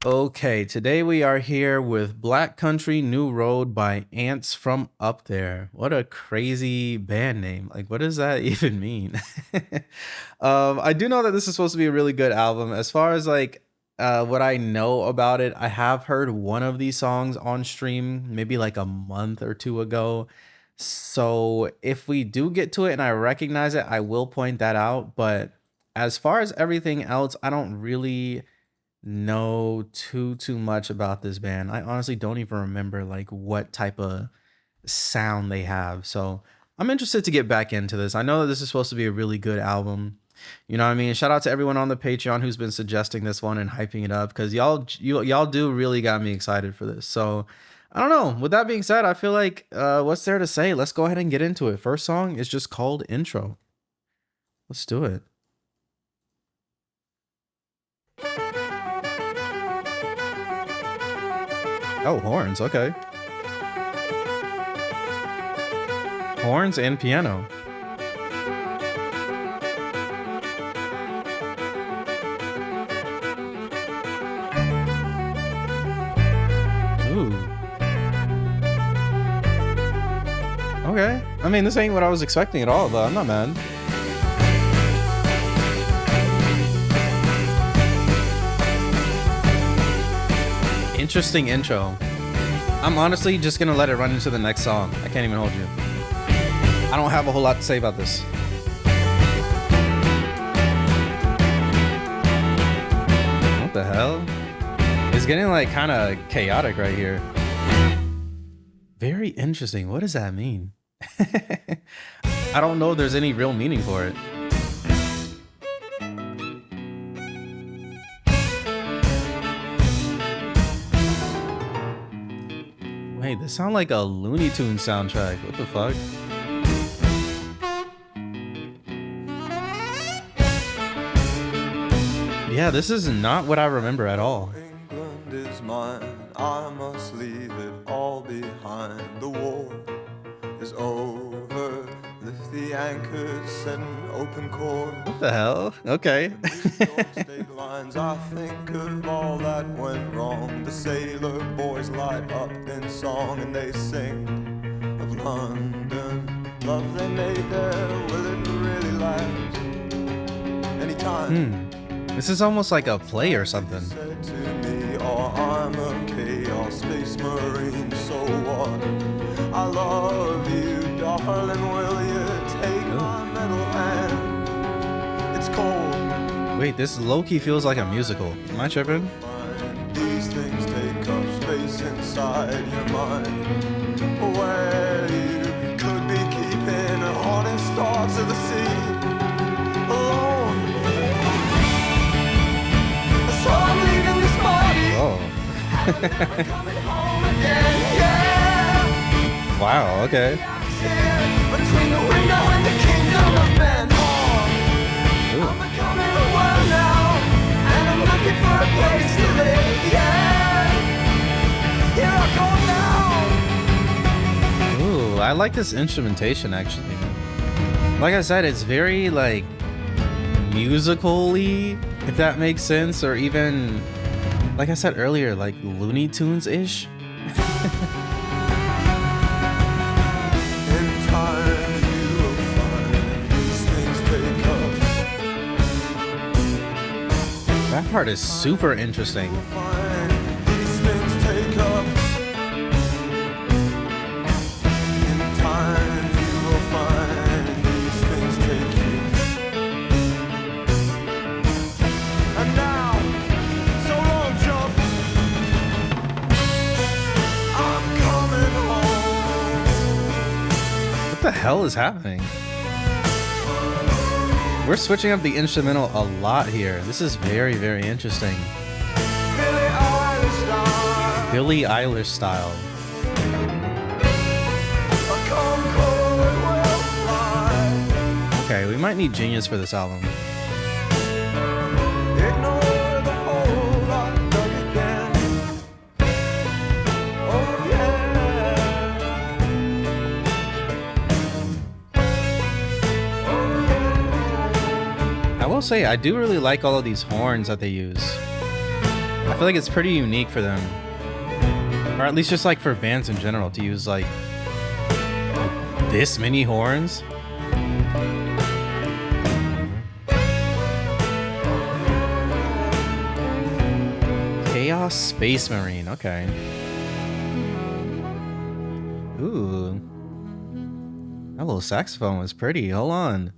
Okay, today we are here with Black Country New Road by Ants from Up There. What a crazy band name. Like, what does that even mean? I do know that this is supposed to be a really good album. As far as what I know about it, I have heard one of these songs on stream maybe like a month or two ago. So if we do get to it and I recognize it, I will point that out. But as far as everything else, I don't really know too much about this band. I honestly don't even remember like what type of sound they have. So I'm interested to get back into this. I know that this is supposed to be a really good album. You know what I mean? Shout out to everyone on the Patreon who's been suggesting this one and hyping it up because y'all do really got me excited for this. So I don't know. With that being said, I feel like what's there to say? Let's go ahead and get into it. First song is just called Intro. Let's do it. Oh, horns. Okay. Horns and piano. Ooh. Okay. I mean, this ain't what I was expecting at all, but I'm not mad. Interesting intro. I'm honestly just gonna let it run into the next song. I can't even hold you. I don't have a whole lot to say about this. What the hell? It's getting like kind of chaotic right here. Very interesting. What does that mean? I don't know if there's any real meaning for it. Wait, this sounds like a Looney Tunes soundtrack. What the fuck? Yeah, this is not what I remember at all. England is mine, I must leave it all behind. The war is over, lift the anchors, set an open course. What the hell? Okay. State lines, I think of all that went wrong. The sailor boys light up in song and they sing of London. Love they made there, will it really last? Anytime. This is almost like a play or something. Said to me, oh, I'm a chaos space marine, so what? I love you, darling, will you take my metal hand? It's cold. Wait, this low-key feels like a musical. Am I tripping? These things take up space inside your mind, where you could be keeping honest thoughts of the sea alone. So I'm leaving this body. Oh. Coming home again, yeah. Wow, okay. Between the window and the kingdom of men. Ooh. I'm becoming the world now, and I'm looking for a place to live, yeah. Here I come now. Ooh, I like this instrumentation actually. Like I said, it's very like musically, if that makes sense, or even like I said earlier, like Looney Tunes-ish. In time you will find these things take up. That part is super interesting. Find these things take up. In time you will find these things take you. And now, so long, jump. I'm coming home. What the hell is happening? We're switching up the instrumental a lot here. This is very, very interesting. Billie Eilish style. Billie Eilish style. A Concorde will fly. Okay, we might need Genius for this album. Ignore the hole I've dug again. Oh yeah. I will say, I do really like all of these horns that they use. I feel like it's pretty unique for them, or at least just like for bands in general, to use like this many horns. Chaos Space Marine, okay. Ooh. That little saxophone was pretty. Hold on.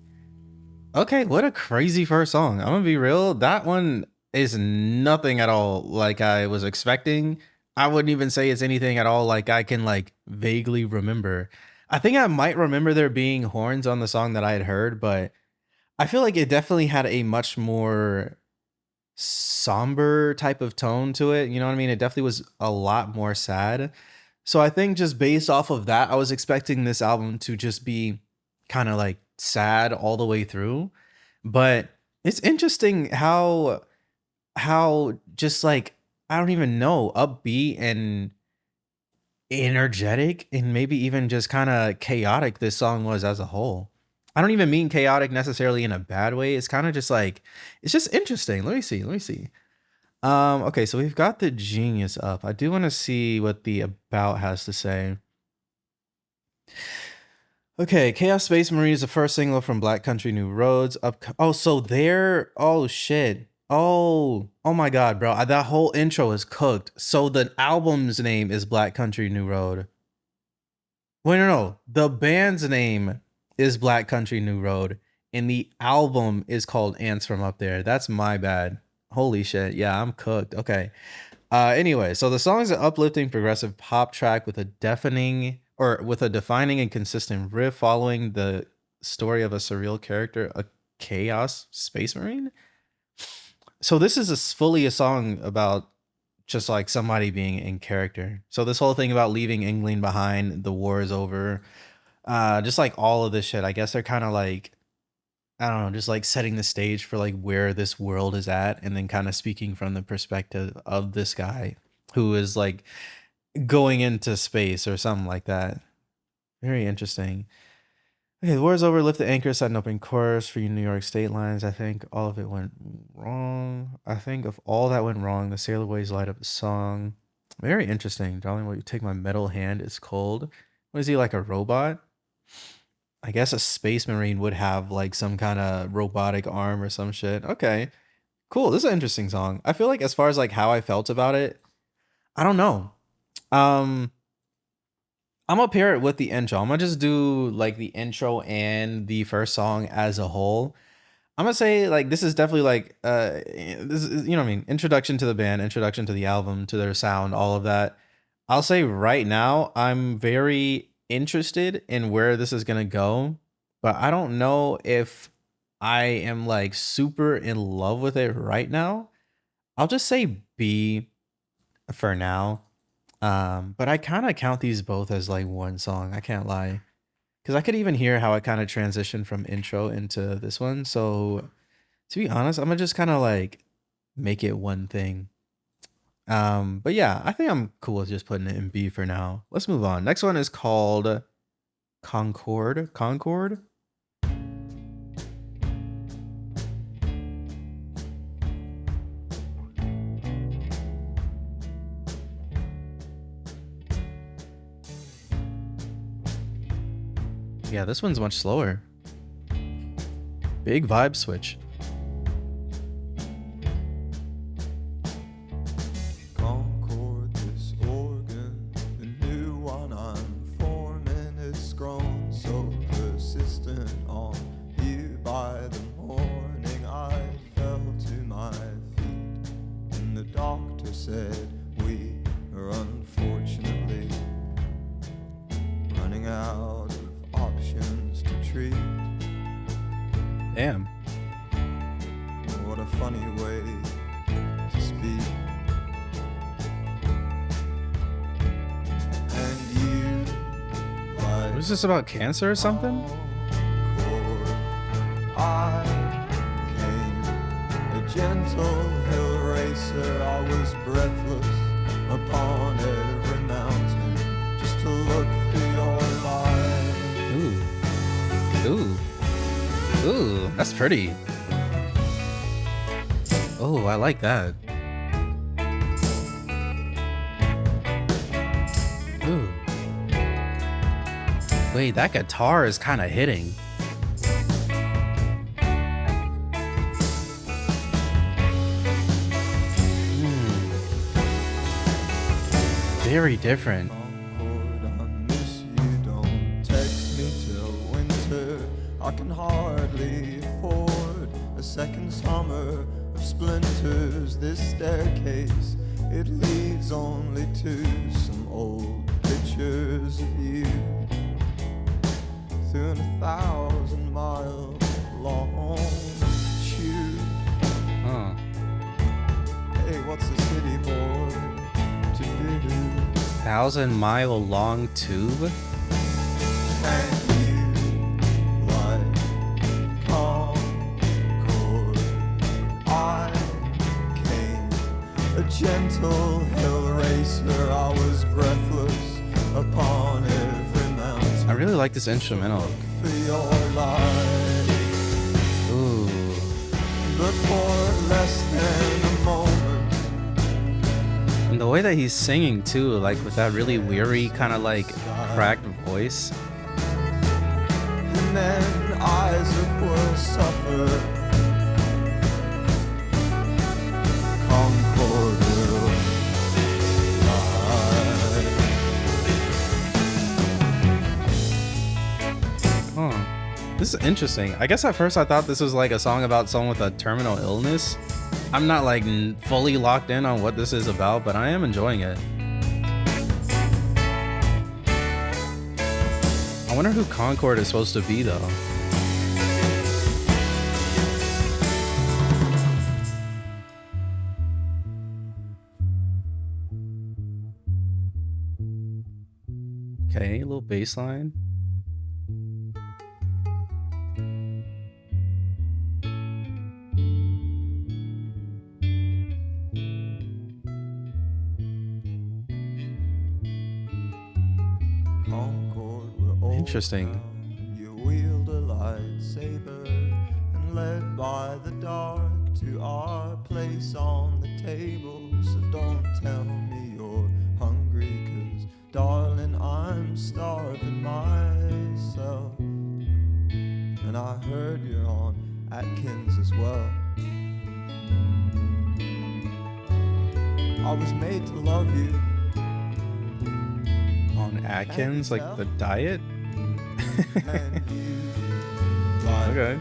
Okay, what a crazy first song. I'm gonna be real. That one is nothing at all like I was expecting. I wouldn't even say it's anything at all like I can like vaguely remember. I think I might remember there being horns on the song that I had heard, but I feel like it definitely had a much more somber type of tone to it. You know what I mean? It definitely was a lot more sad. So I think just based off of that, I was expecting this album to just be kind of like sad all the way through. But it's interesting how just like I don't even know, upbeat and energetic and maybe even just kind of chaotic this song was as a whole. I don't even mean chaotic necessarily in a bad way. It's kind of just like it's just interesting. Let me see. Let me see. Okay, so we've got the Genius up. I do want to see what the About has to say. Okay, Chaos Space Marine is the first single from Black Country New Roads. Oh, so they're oh shit. Oh my god, bro. That whole intro is cooked. So the album's name is Black Country New Road. Wait, no. The band's name is Black Country New Road, and the album is called Ants from Up There. That's my bad. Holy shit. Yeah, I'm cooked. Okay. Anyway, so the song is an uplifting progressive pop track with a defining and consistent riff following the story of a surreal character, a chaos space marine. So this is fully a song about just like somebody being in character. So this whole thing about leaving England behind, the war is over, just like all of this shit. I guess they're kind of like, I don't know, just like setting the stage for like where this world is at, and then kind of speaking from the perspective of this guy who is like going into space or something like that. Very interesting. Okay, the war's over. Lift the anchor, set an open course for you New York state lines. I think all of it went wrong. I think of all that went wrong, the sailor waves light up the song. Very interesting. Darling, will you take my metal hand? It's cold. What is he, like a robot? I guess a space marine would have like some kind of robotic arm or some shit. Okay, cool. This is an interesting song. I feel like as far as like how I felt about it, I don't know. I'm up here with the intro. I'm gonna just do like the intro and the first song as a whole. I'm gonna say like this is definitely like this is, you know what I mean, introduction to the band, introduction to the album, to their sound, all of that. I'll say right now I'm very interested in where this is gonna go, but I don't know if I am like super in love with it right now. I'll just say B for now. But I kind of count these both as like one song. I can't lie, because I could even hear how it kind of transitioned from intro into this one. So to be honest, I'm gonna just kind of like make it one thing. But yeah, I think I'm cool with just putting it in B for now. Let's move on. Next one is called Concord. Concord. Yeah, this one's much slower. Big vibe switch. Concord, this organ, the new one I'm forming, it's grown so persistent on you. By the morning I fell to my feet, and the doctor said we are unfortunately running out of options to treat. Damn. What a funny way to speak. And you, like, What is this about, cancer or something? Concord, I came, a gentle hill racer. I was breathless upon every mountain, just to look through your life. Ooh. Ooh, that's pretty. Oh, I like that. Wait, that guitar is kind of hitting. Very different. Concord, I miss you, don't text me till winter. I can hardly afford a second summer of splinters. This staircase, it leads only to some old pictures of you through a 1,000-mile long tube. Huh. Hey, what's the city boy to do? 1,000-mile long tube? And you like Concord. I came a gentle hill racer. I was breathless upon every mountain. I really like this instrumental. For your life, Ooh. but for less than a moment. And the way that he's singing too, like with that really weary kind of like cracked voice. And then Isaac will suffer. Concord will die. Huh. This is interesting. I guess at first I thought this was like a song about someone with a terminal illness. I'm not like fully locked in on what this is about, but I am enjoying it. I wonder who Concord is supposed to be though. Okay, a little bass line. Concord, we're old Interesting. now. You wield a lightsaber and led by the dark to our place on the table. So don't tell me you're hungry, 'cause darling, I'm starving myself. And I heard you're on Atkins as well. I was made to love you. On Atkins, like the diet? And you like Okay.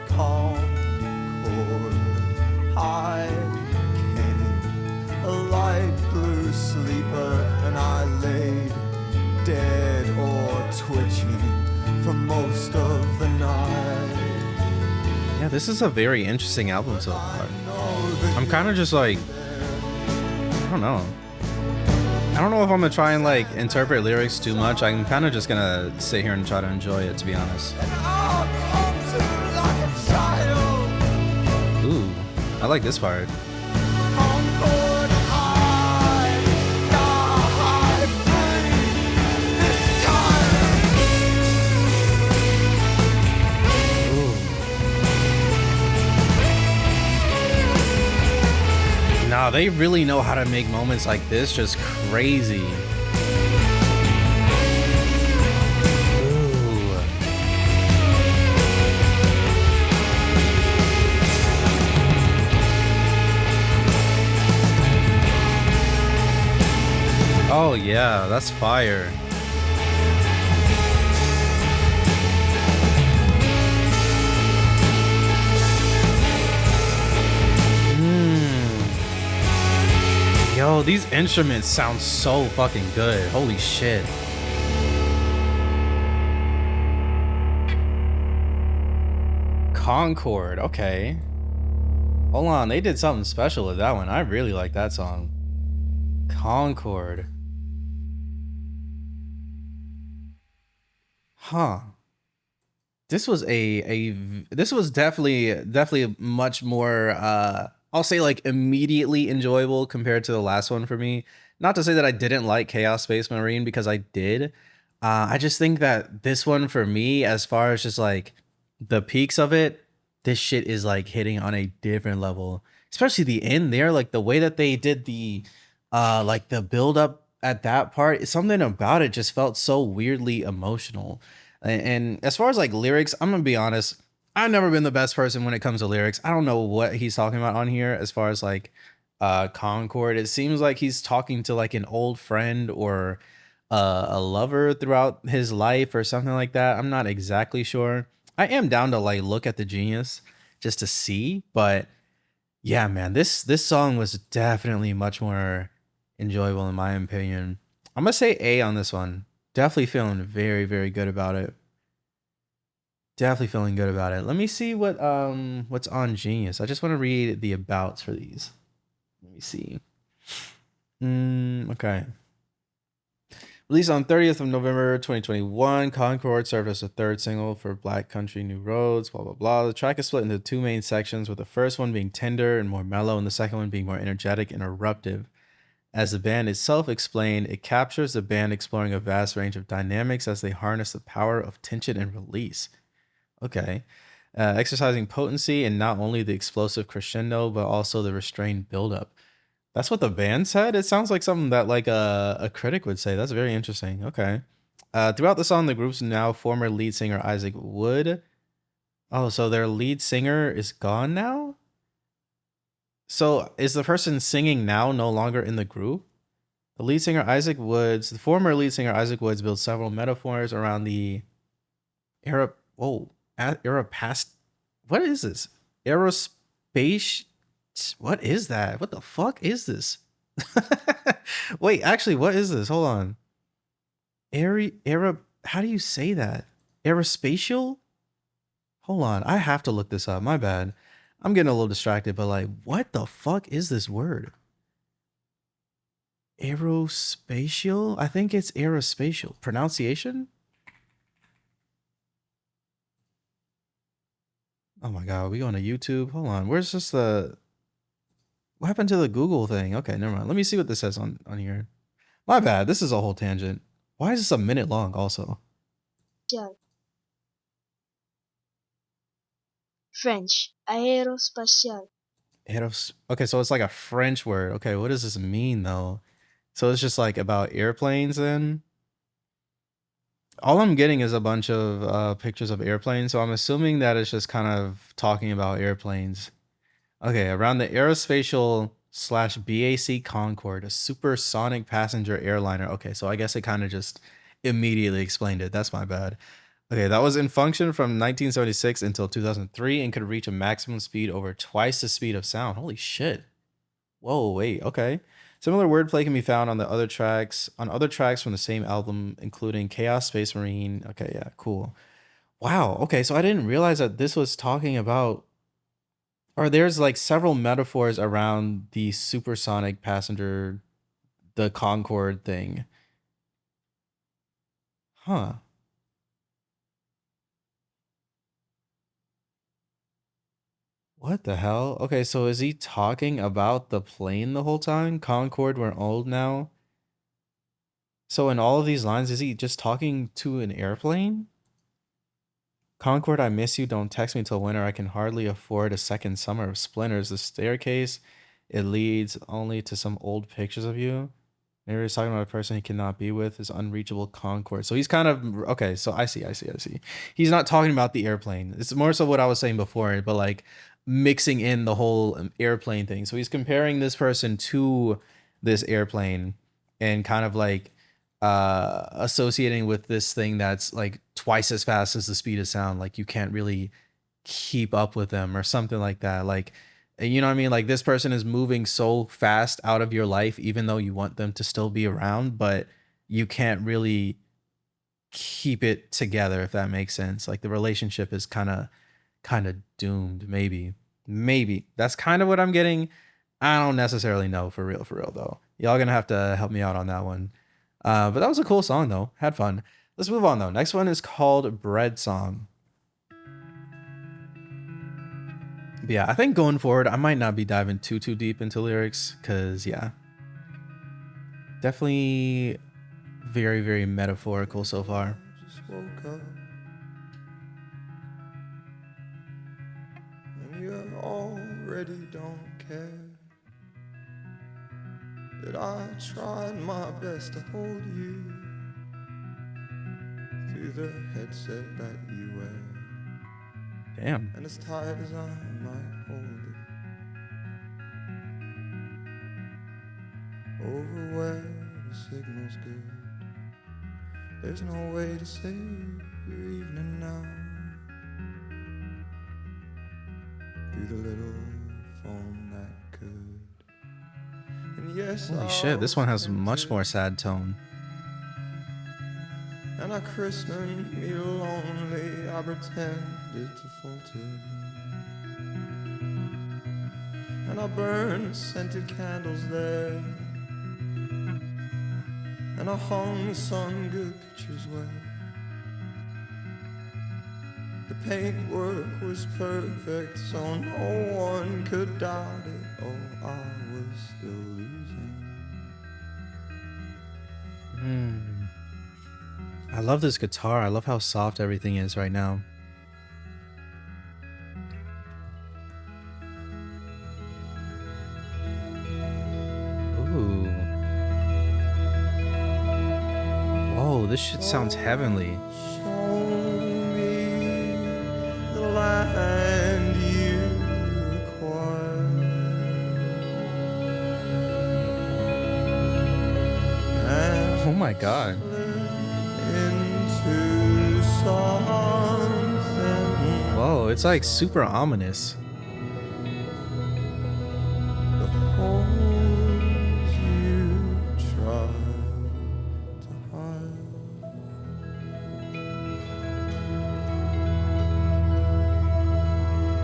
Concord. I came a light blue sleeper, and I laid dead or twitching for most of the night. Yeah, this is a very interesting album so far. Know that I'm kind of just like, I don't know. I don't know if I'm gonna try and like interpret lyrics too much. I'm kind of just gonna sit here and try to enjoy it, to be honest. I'll come to like a child. Ooh, I like this part. Concord, I die free this time. Ooh. Nah, they really know how to make moments like this just crazy. Ooh. Oh yeah, that's fire. Yo, these instruments sound so fucking good. Holy shit. Concord, okay. Hold on, they did something special with that one. I really like that song. Concord. Huh. This was this was definitely much more I'll say like immediately enjoyable compared to the last one for me. Not to say that I didn't like Chaos Space Marine, because I did. I just think that this one for me, as far as just like the peaks of it, this shit is like hitting on a different level. Especially the end there, like the way that they did the like the build up at that part, something about it just felt so weirdly emotional. And as far as like lyrics, I'm gonna be honest, I've never been the best person when it comes to lyrics. I don't know what he's talking about on here as far as like Concord. It seems like he's talking to like an old friend or a lover throughout his life or something like that. I'm not exactly sure. I am down to like look at the genius just to see, but yeah, man, this song was definitely much more enjoyable in my opinion. I'm gonna say A on this one. Definitely feeling very, very good about it. Definitely feeling good about it. Let me see what's on Genius. I just want to read the abouts for these. Let me see. Okay. Released on 30th of November 2021, Concord served as the third single for Black Country New Roads, blah, blah, blah. The track is split into two main sections, with the first one being tender and more mellow, and the second one being more energetic and eruptive. As the band itself explained, it captures the band exploring a vast range of dynamics as they harness the power of tension and release. Okay. Exercising potency in not only the explosive crescendo, but also the restrained buildup. That's what the band said. It sounds like something that like a critic would say. That's very interesting. Okay. Throughout the song, the group's now former lead singer Isaac Wood. Oh, so their lead singer is gone now? So is the person singing now no longer in the group? The former lead singer Isaac Woods built several metaphors around the era. Whoa, era past. What is this? Aerospace. What is that? What the fuck is this? Wait, actually, what is this? Hold on. Era. How do you say that? Aerospatial. Hold on, I have to look this up. My bad. I'm getting a little distracted, but like, what the fuck is this word? Aerospatial? I think it's aerospatial. Pronunciation? Oh my god, we going to YouTube? Hold on. Where's just the what happened to the Google thing? Okay, never mind. Let me see what this says on here. My bad. This is a whole tangent. Why is this a minute long also? Spatial. French. Aerospatial. Okay, so it's like a French word. Okay, what does this mean though? So it's just like about airplanes then? All I'm getting is a bunch of pictures of airplanes, so I'm assuming that it's just kind of talking about airplanes. Okay, around the aerospatial slash BAC Concorde, a supersonic passenger airliner. Okay, so I guess it kind of just immediately explained it. That's my bad. Okay, that was in function from 1976 until 2003 and could reach a maximum speed over twice the speed of sound. Holy shit. Whoa, wait, okay. Similar wordplay can be found on other tracks from the same album, including Chaos Space Marine. Okay, yeah, cool. Wow, okay, so I didn't realize that this was talking about or there's like several metaphors around the supersonic passenger, the Concorde thing. Huh. What the hell? Okay, so is he talking about the plane the whole time? Concorde, we're old now. So in all of these lines, is he just talking to an airplane? Concord, I miss you. Don't text me till winter. I can hardly afford a second summer of splinters. The staircase, it leads only to some old pictures of you. Maybe he's talking about a person he cannot be with, his unreachable Concord. So he's kind of okay. So I see. He's not talking about the airplane. It's more so what I was saying before, but like mixing in the whole airplane thing. So he's comparing this person to this airplane and kind of like associating with this thing that's like twice as fast as the speed of sound. Like you can't really keep up with them or something like that. Like, you know what I mean? Like this person is moving so fast out of your life, even though you want them to still be around, but you can't really keep it together, if that makes sense. Like the relationship is kind of doomed, maybe that's kind of what I'm getting. I don't necessarily know for real though. Y'all gonna have to help me out on that one. But that was a cool song though. Had fun. Let's move on though. Next one is called Bread Song. But yeah, I think going forward, I might not be diving too deep into lyrics because yeah, definitely very very metaphorical so far. Just woke up and you already don't care. that I tried my best to hold you through the headset that you wear. Damn. And as tight as I might hold it, over where the signal's good, there's no way to save your evening now. Through the little phone that could. And yes, Holy shit, this one has much tempted, more sad tone. and I christened me lonely, I pretended to falter, and I burned scented candles there, and I hung some good pictures where the paintwork was perfect, so no one could doubt it. Oh, I was still losing. I love this guitar. I love how soft everything is right now. Ooh. Whoa, this shit sounds heavenly. Show me the land you acquired, and Oh my god. into something. Whoa, it's like super ominous. The holes you tried to hide.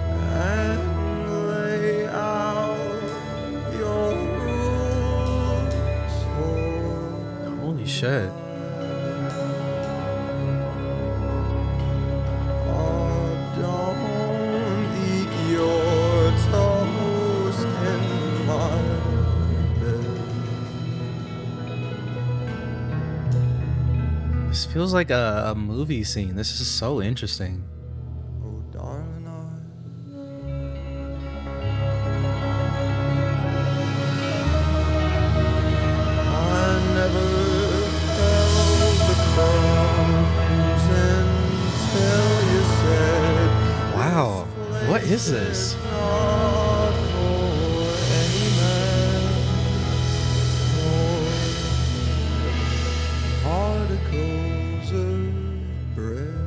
And lay out your rules for Holy shit. oh, don't eat your toast in my bed. This feels like a movie scene. This is so interesting. Oh, darling, I never felt the crumbs until you said Wow. What is this? not for any man or particles of bread.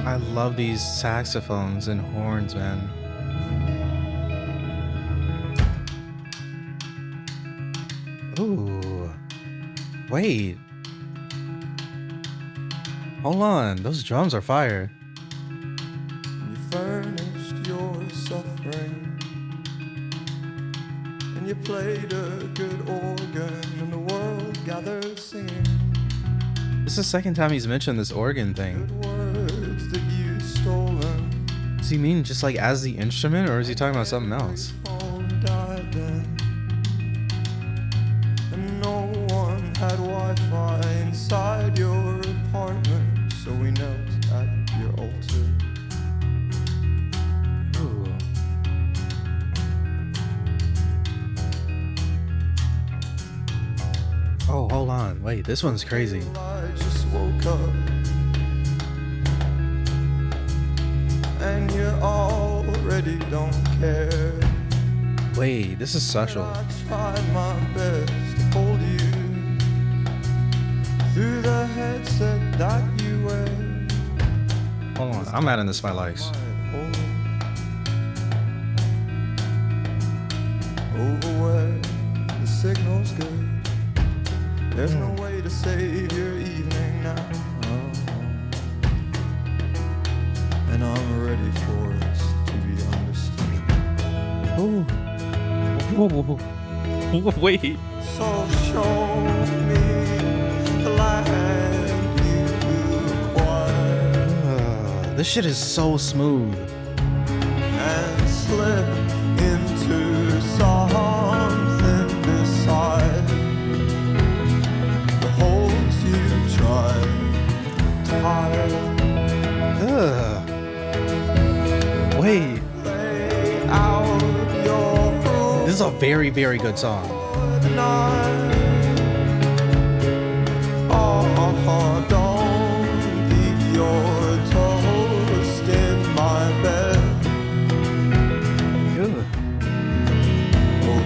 I love these saxophones and horns, man. Ooh. Wait. Hold on. Those drums are fire. You furnished your suffering, and you played a good organ, and the world gathered singing This is the second time he's mentioned this organ thing. good words that you stolen. Does he mean just like as the instrument, or is he talking about something else? Phone died then, and no one had Wi-Fi inside your apartment, so we knelt at your altar. Ooh. Oh, hold on. Wait, this one's crazy. I just woke up, and you already don't care. Wait, this is special. I tried my best to hold you through the headset that you wear. Hold on. I'm adding this to my likes. Over where the signal's good, there's no way to save your evening now. And I'm ready for us to be understood. Ooh. Whoa. Wait. So show me the land you acquired, This shit is so smooth. and slip into something beside the holes you tried to hide. Ugh. Wait. Lay out This is a very, very good song. Oh, don't leave your toast in my bed.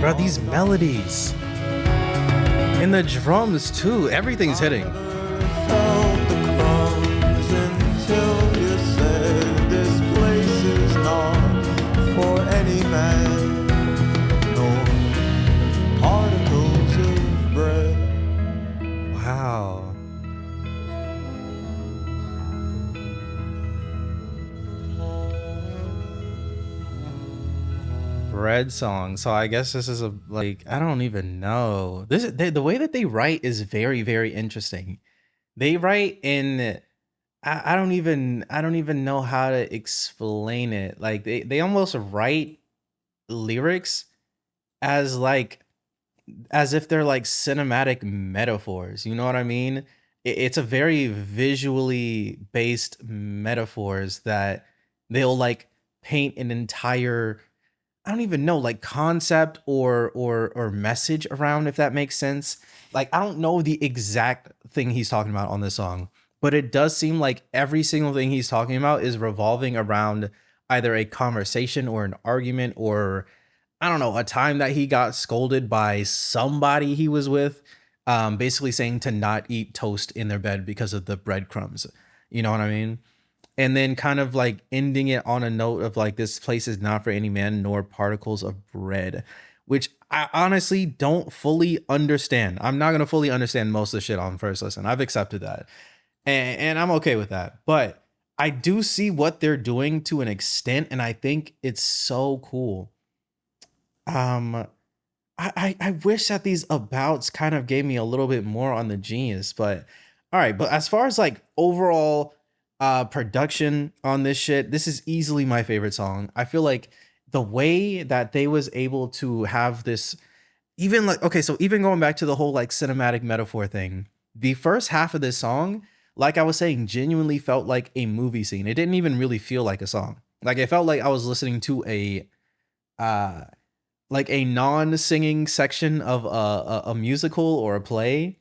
Bro, these melodies. And the drums too. Everything's hitting. Felt the crumbs until you said this place is not for any man. No particles of bread. Wow. Bread song. So I guess this is a like I don't even know. The way that they write is very, very interesting. They write in I don't even know how to explain it. Like they almost write lyrics as like as if they're like cinematic metaphors. You know what I mean? It's a very visually based metaphors that they'll like paint an entire I don't even know like concept or message around if that makes sense. Like I don't know the exact thing he's talking about on this song, but it does seem like every single thing he's talking about is revolving around either a conversation or an argument or I don't know, a time that he got scolded by somebody he was with, basically saying to not eat toast in their bed because of the breadcrumbs. You know what I mean? And then kind of like ending it on a note of like this place is not for any man nor particles of bread, which I honestly don't fully understand. I'm not gonna fully understand most of the shit on first listen. I've accepted that, and I'm okay with that. But I do see what they're doing to an extent, and I think it's so cool. Um, I wish that these abouts kind of gave me a little bit more on the genius, but all right. But as far as like overall production on this shit, this is easily my favorite song. I feel like the way that they was able to have this even like okay, so even going back to the whole like cinematic metaphor thing, the first half of this song, like I was saying, genuinely felt like a movie scene. It didn't even really feel like a song. Like it felt like I was listening to uh a non-singing section of a musical or a play,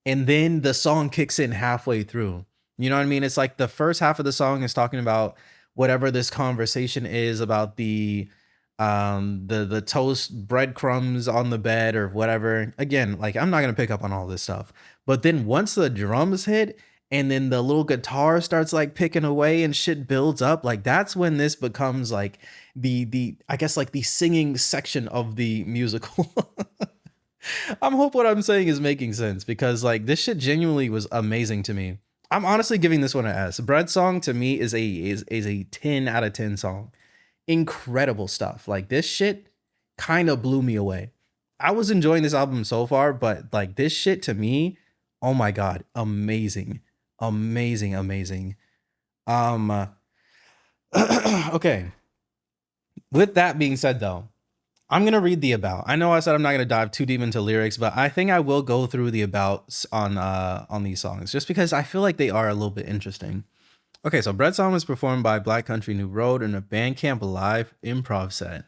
and then the song kicks in halfway through. You know what I mean? It's like the first half of the song is talking about whatever this conversation is about the toast breadcrumbs on the bed or whatever. Again, like I'm not gonna pick up on all this stuff. But then once the drums hit and then the little guitar starts like picking away and shit builds up, like that's when this becomes like the I guess like the singing section of the musical. I'm hope what I'm saying is making sense because like this shit genuinely was amazing to me. I'm honestly giving this one an S. Bread Song to me is a 10 out of 10 song. Incredible stuff. Like this shit kind of blew me away. I was enjoying this album so far, but like this shit to me, oh my god, amazing. Amazing, amazing. Um okay. With that being said though, I'm gonna read the about. I know I said I'm not gonna dive too deep into lyrics, but I think I will go through the abouts on these songs just because I feel like they are a little bit interesting. Okay, so Bread Song was performed by Black Country New Road in a Bandcamp Live improv set.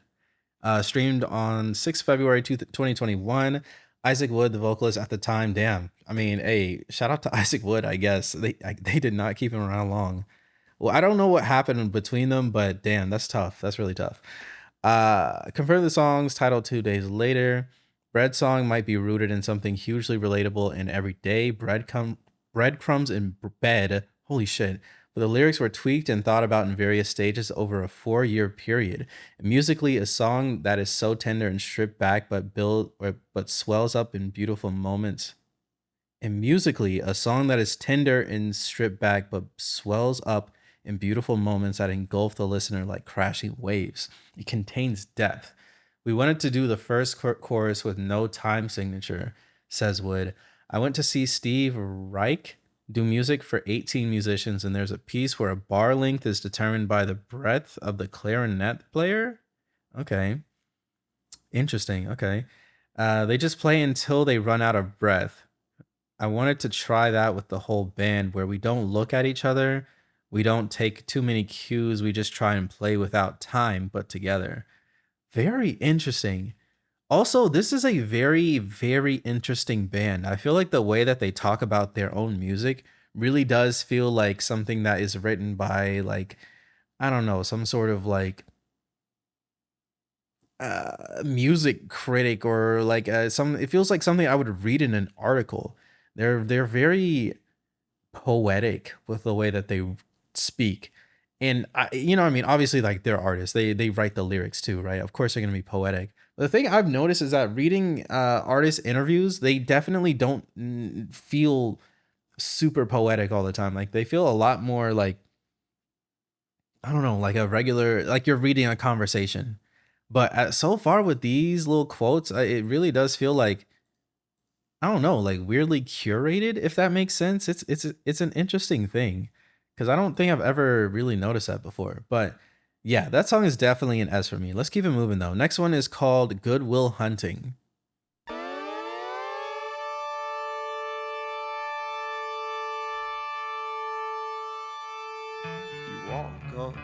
Streamed on 6 February 2021. Isaac Wood, the vocalist at the time. Damn. I mean, hey, shout out to Isaac Wood, I guess. They did not keep him around long. Well, I don't know what happened between them, but damn, that's tough. That's really tough. Confirmed the song's title 2 days later. Bread Song might be rooted in something hugely relatable and everyday. Breadcrumbs in bed. Holy shit. But the lyrics were tweaked and thought about in various stages over a 4-year period. And musically, a song that is so tender and stripped back, but swells up in beautiful moments. And musically, a song that is tender and stripped back, but swells up in beautiful moments that engulf the listener like crashing waves. It contains depth. We wanted to do the first chorus with no time signature, says Wood. I went to see Steve Reich do music for 18 musicians, and there's a piece where a bar length is determined by the breadth of the clarinet player. Okay. Interesting. Okay. They just play until they run out of breath. I wanted to try that with the whole band where we don't look at each other. We don't take too many cues. We just try and play without time, but together. Very interesting. Also, this is a very, very interesting band. I feel like the way that they talk about their own music really does feel like something that is written by like, I don't know, some sort of like music critic or like some it feels like something I would read in an article. They're very poetic with the way that they speak. And I mean, obviously, like they're artists. They write the lyrics too, right? Of course, they're gonna be poetic. But the thing I've noticed is that reading artist interviews, they definitely don't feel super poetic all the time. Like they feel a lot more like I don't know, like a regular, like you're reading a conversation. But so far with these little quotes, it really does feel like I don't know, like weirdly curated, if that makes sense. It's an interesting thing because I don't think I've ever really noticed that before. But yeah, that song is definitely an S for me. Let's keep it moving though. Next one is called Goodwill Hunting. You walk up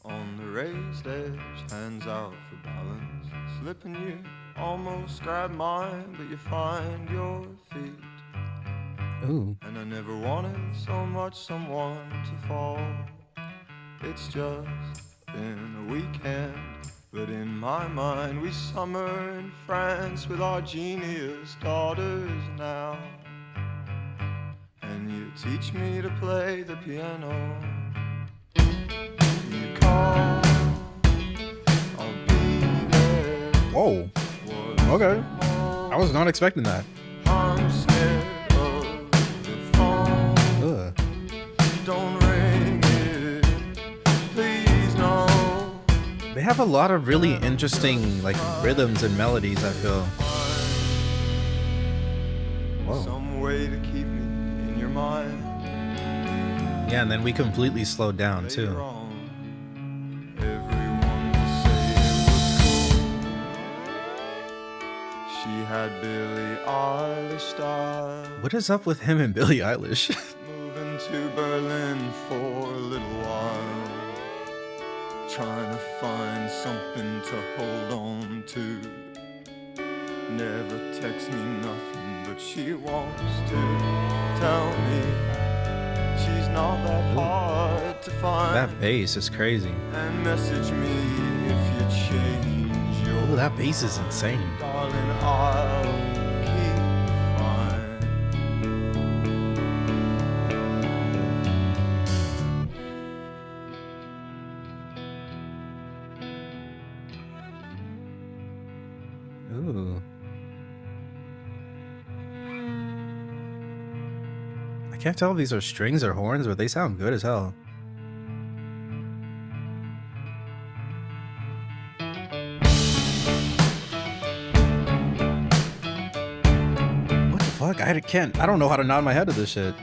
on the raised edge, hands out for balance. Slipping, you almost grab mine, but you find your feet. Ooh. And I never wanted so much someone to fall. It's just been a weekend, but in my mind we summer in France with our genius daughters now. And you teach me to play the piano. You call, I'll be there. Whoa. Okay. I was not expecting that. I'm scared of the phone. Ugh. Don't ring it, please no. They have a lot of really interesting like rhythms and melodies, I feel. Whoa. Some way to keep me in your mind. Yeah, and then we completely slowed down Later too. on, everyone will say it was cool. She had Billie Eilish style. What is up with him and Billie Eilish? Moving to Berlin for a little while, trying to find something to hold on to. Never texts me nothing, but she wants to tell me she's not that hard to find. That bass is crazy. And message me if you change your Ooh, that bass is insane. darling, I'll keep fine. Ooh. I can't tell if these are strings or horns, but they sound good as hell. What the fuck? I don't know how to nod my head to this shit.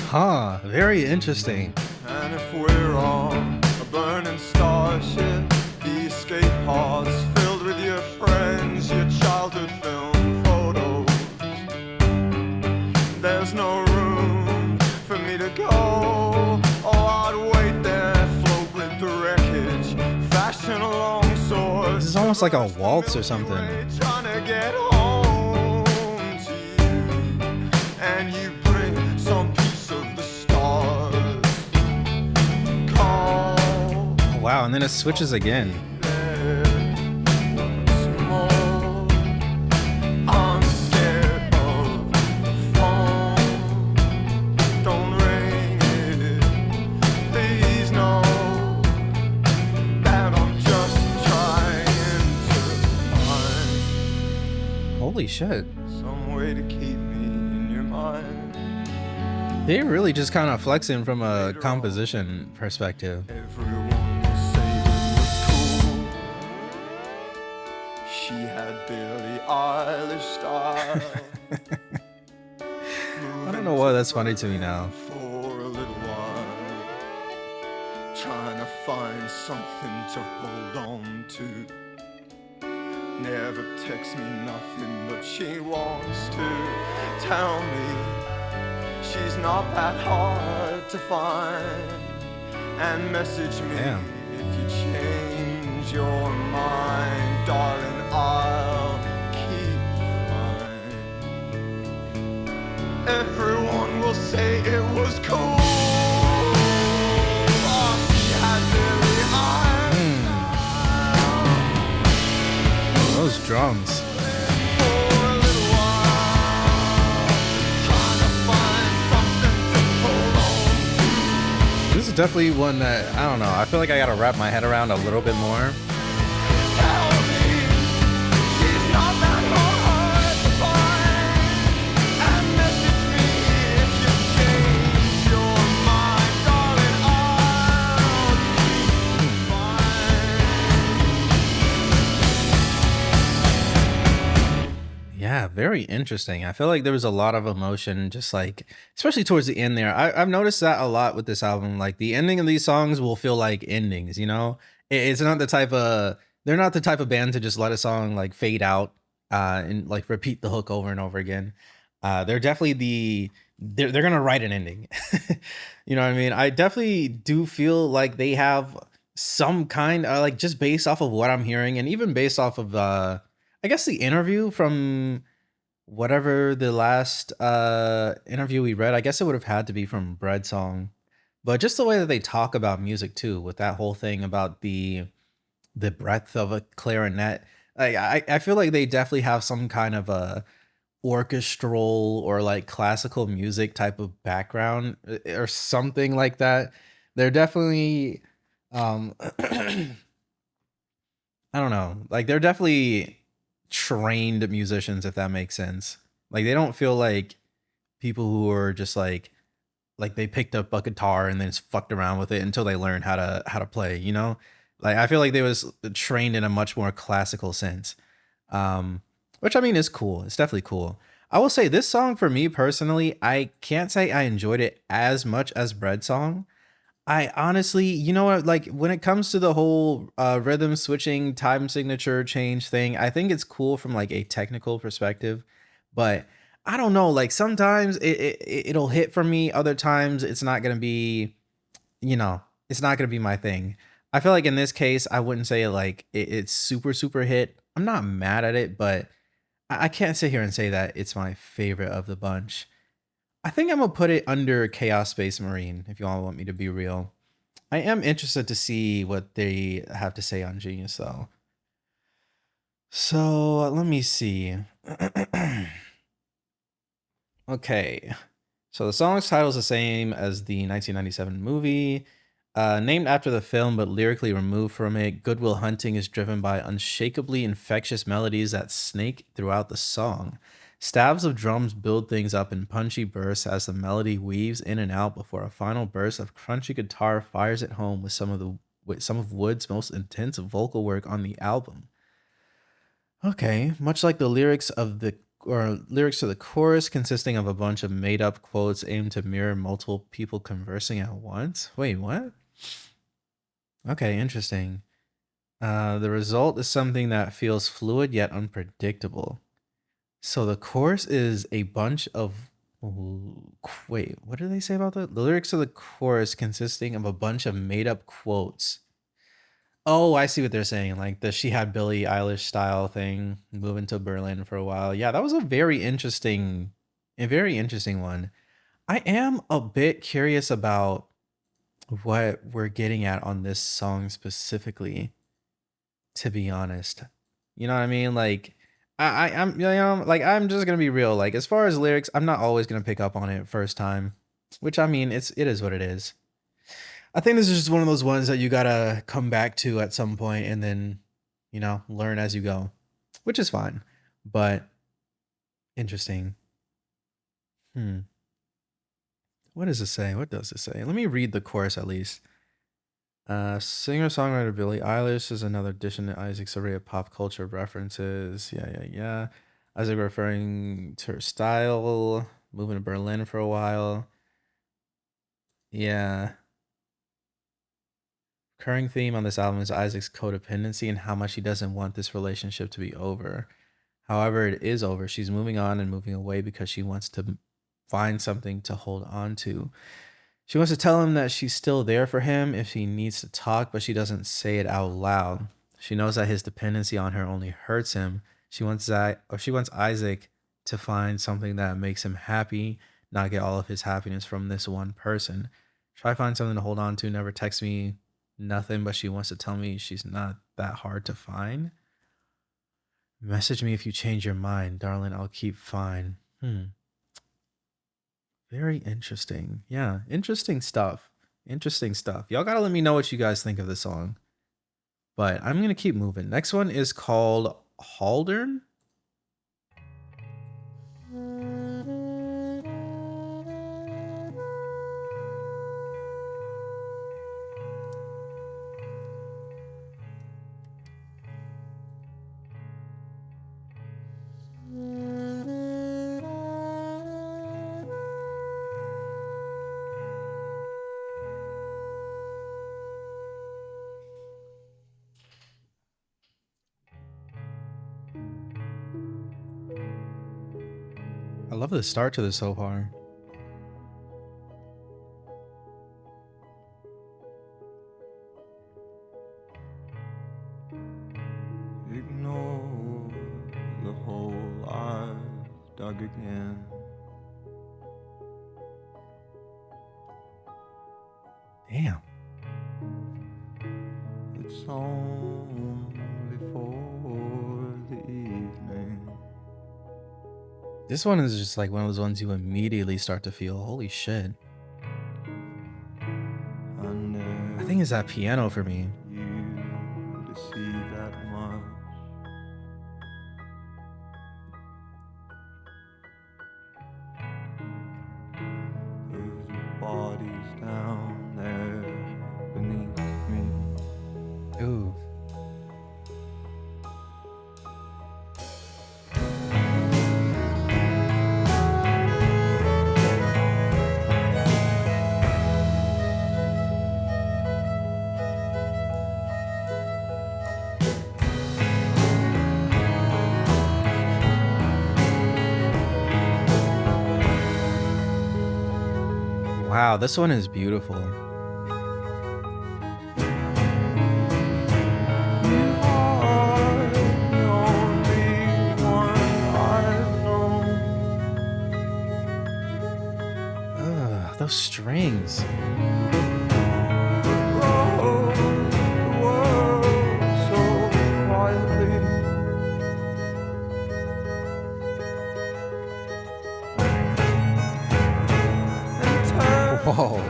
Huh, very interesting. And if we're on a burning starship, the escape pods filled with your friends, your childhood film photos. There's no room for me to go. Oh, I'd wait there, float with the wreckage, fashion a long sword. This is almost like a waltz or something. Trying to get home to you, and you bring some piece of the stars. Call Oh, wow, and then it switches again. there once more. I'm scared of the phone. Don't ring it, please know that I'm just trying to find Holy shit. some way to keep me in your mind. They really just kind of flexing from a composition perspective. Everyone will say it was cool. She had Billie Eilish style. I don't know why that's funny to me now. For a little while, trying to find something to hold on to. Never texts me nothing, but she wants to tell me she's not that hard to find. And message me Damn. if you change your mind, darling, I'll keep fine. Everyone will say it was cool. Oh, she had really Those drums. for a little while, trying to find something to hold on to. This is definitely one that, I don't know, I feel like I gotta wrap my head around a little bit more. Tell me she's not that hard to find, and message me if you change your mind, darling, I'll keep fine. Yeah, very interesting. I feel like there was a lot of emotion, just like, especially towards the end there. I've noticed that a lot with this album. Like the ending of these songs will feel like endings, you know? It's not the type of, they're not the type of band to just let a song like fade out and like repeat the hook over and over again. They're definitely they're gonna write an ending. You know what I mean? I definitely do feel like they have some kind of like, just based off of what I'm hearing and even based off of I guess the interview from whatever the last interview we read, I guess it would have had to be from Bread Song. But just the way that they talk about music too, with that whole thing about the breadth of a clarinet. I feel like they definitely have some kind of a orchestral or like classical music type of background or something like that. They're definitely I don't know. Like they're definitely trained musicians, if that makes sense. Like they don't feel like people who are just like they picked up a guitar and then just fucked around with it until they learned how to play, you know? Like I feel like they was trained in a much more classical sense. Which I mean is cool. It's definitely cool. I will say this song for me personally, I can't say I enjoyed it as much as Bread Song. I honestly, you know what, like when it comes to the whole rhythm switching time signature change thing, I think it's cool from like a technical perspective, but I don't know, like sometimes it'll hit for me, other times it's not going to be, you know, it's not going to be my thing. I feel like in this case, I wouldn't say like it's super super hit. I'm not mad at it, but I can't sit here and say that it's my favorite of the bunch. I think I'm gonna put it under Chaos Space Marine if you all want me to be real. I am interested to see what they have to say on Genius though. So let me see. Okay. So the song's title is the same as the 1997 movie. Named after the film but lyrically removed from it, Goodwill Hunting is driven by unshakably infectious melodies that snake throughout the song. Stabs of drums build things up in punchy bursts as the melody weaves in and out before a final burst of crunchy guitar fires it home with some of Wood's most intense vocal work on the album. Okay, much like the lyrics to the chorus consisting of a bunch of made-up quotes aimed to mirror multiple people conversing at once. Wait, what? Okay, interesting. The result is something that feels fluid yet unpredictable. So the chorus is a bunch of wait, what did they say about that? The lyrics of the chorus consisting of a bunch of made-up quotes. Oh, I see what they're saying. Like the she had Billie Eilish style thing, moving to Berlin for a while. Yeah, that was a very interesting one. I am a bit curious about what we're getting at on this song specifically, to be honest. You know what I mean? Like I'm you know, like I'm just gonna be real. Like as far as lyrics, I'm not always gonna pick up on it first time. Which I mean, it is what it is. I think this is just one of those ones that you gotta come back to at some point and then, you know, learn as you go, which is fine. But interesting. Hmm. What does it say? What does it say? Let me read the chorus at least. Singer-songwriter Billie Eilish is another addition to Isaac's array of pop culture references. Yeah, yeah, yeah. Isaac referring to her style, moving to Berlin for a while. Yeah. Recurring theme on this album is Isaac's codependency and how much he doesn't want this relationship to be over. However, it is over. She's moving on and moving away because she wants to find something to hold on to. She wants to tell him that she's still there for him if he needs to talk, but she doesn't say it out loud. She knows that his dependency on her only hurts him. She wants Isaac to find something that makes him happy, not get all of his happiness from this one person. Try find something to hold on to. Never text me, nothing, but she wants to tell me she's not that hard to find. Message me if you change your mind, darling. I'll keep fine. Very interesting. Yeah, interesting stuff. Interesting stuff. Y'all gotta let me know what you guys think of the song. But I'm gonna keep moving. Next one is called Haldern. I love the start to this so far. Ignore the hole I've dug again. Damn. It's only for the evening. This one is just like one of those ones you immediately start to feel, holy shit. I think it's that piano for me. You to see that much. Of the bodies down there beneath me. Ooh. Wow, this one is beautiful. Ugh, those strings. Whoa.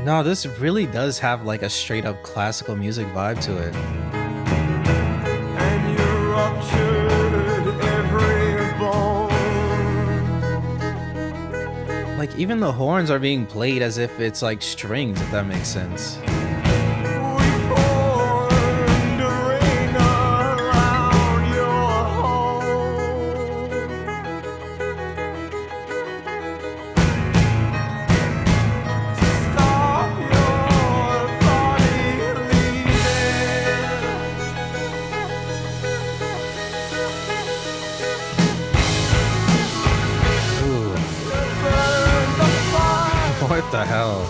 No, this really does have like a straight up classical music vibe to it. And you ruptured every bone. Like even the horns are being played as if it's like strings, if that makes sense. We formed a ring around your home. To stop your body Ooh, burn the fire. what the hell?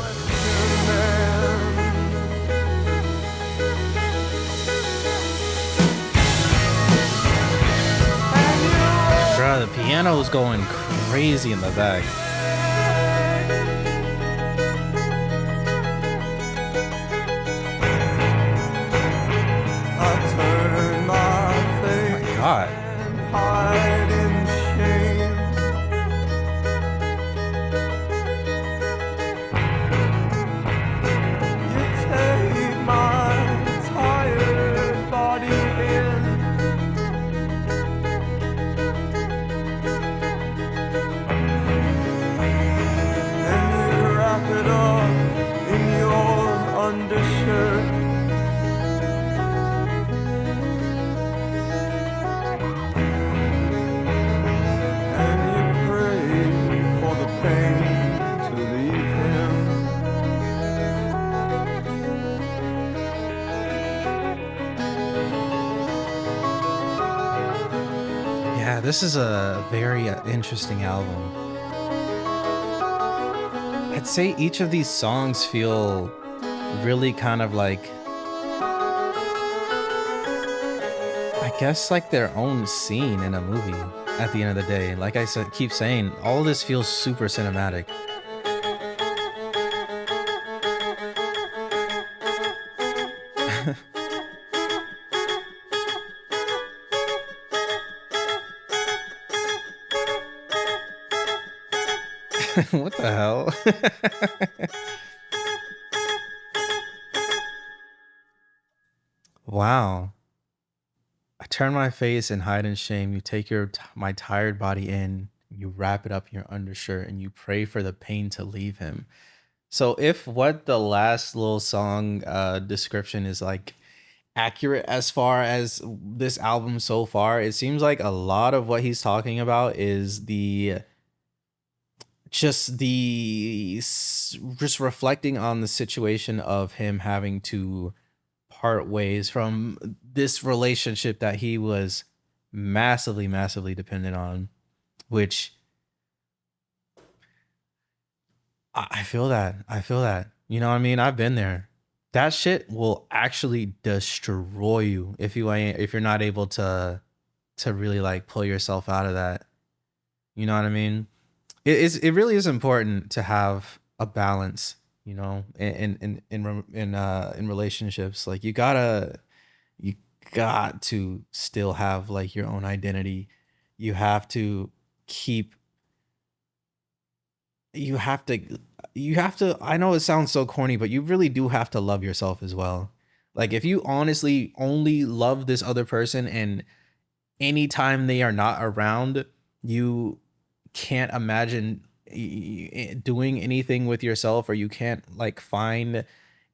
Bro, the piano's going crazy in the back. I turn my face My God. and hide in shame. You take my tired body in. this is a very interesting album. I'd say each of these songs feel really kind of like, I guess, like their own scene in a movie at the end of the day. Like I said, keep saying, all of this feels super cinematic. What the hell? Wow. I turn my face and hide in shame. You take my tired body in, you wrap it up in your undershirt, and you pray for the pain to leave him. So if what the last little song description is like accurate as far as this album so far, it seems like a lot of what he's talking about is just reflecting on the situation of him having to part ways from this relationship that he was massively dependent on, which I feel that. I feel that. You know what I mean? I've been there. That shit will actually destroy you if you're not able to really like pull yourself out of that. You know what I mean? It really is important to have a balance, you know, in relationships. Like you got to still have like your own identity. You have to keep you have to I know it sounds so corny, but you really do have to love yourself as well. Like if you honestly only love this other person and anytime they are not around, you can't imagine doing anything with yourself, or you can't like find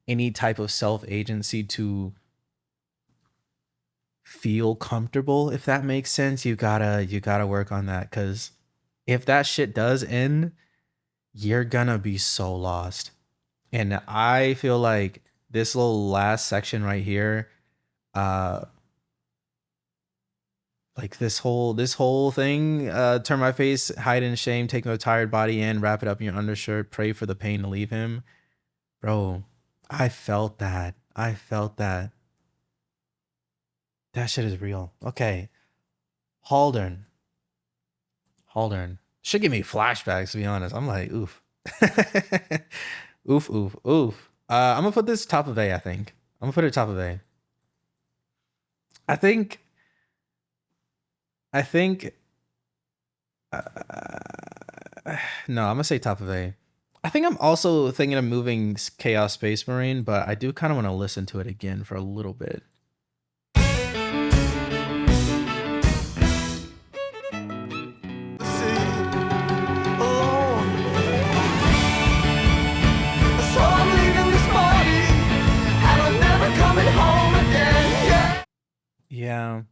any type of self agency to feel comfortable, if that makes sense. You gotta work on that, because if that shit does end, you're gonna be so lost. And I feel like this little last section right here, uh like this whole thing, turn my face, hide in shame, take my tired body in, wrap it up in your undershirt, pray for the pain to leave him. Bro, I felt that. I felt that. That shit is real. Okay. Haldern. Haldern. Should give me flashbacks, to be honest. I'm like, oof. Oof, oof, oof. I'm gonna put this top of A, I think. I'm gonna put it top of A. I think I think uh, no, I'm gonna say top of A. I think I'm also thinking of moving Chaos Space Marine, but I do kind of want to listen to it again for a little bit. The sea alone. So I'm leaving this body, and I'm never coming home again. Yeah. Yeah.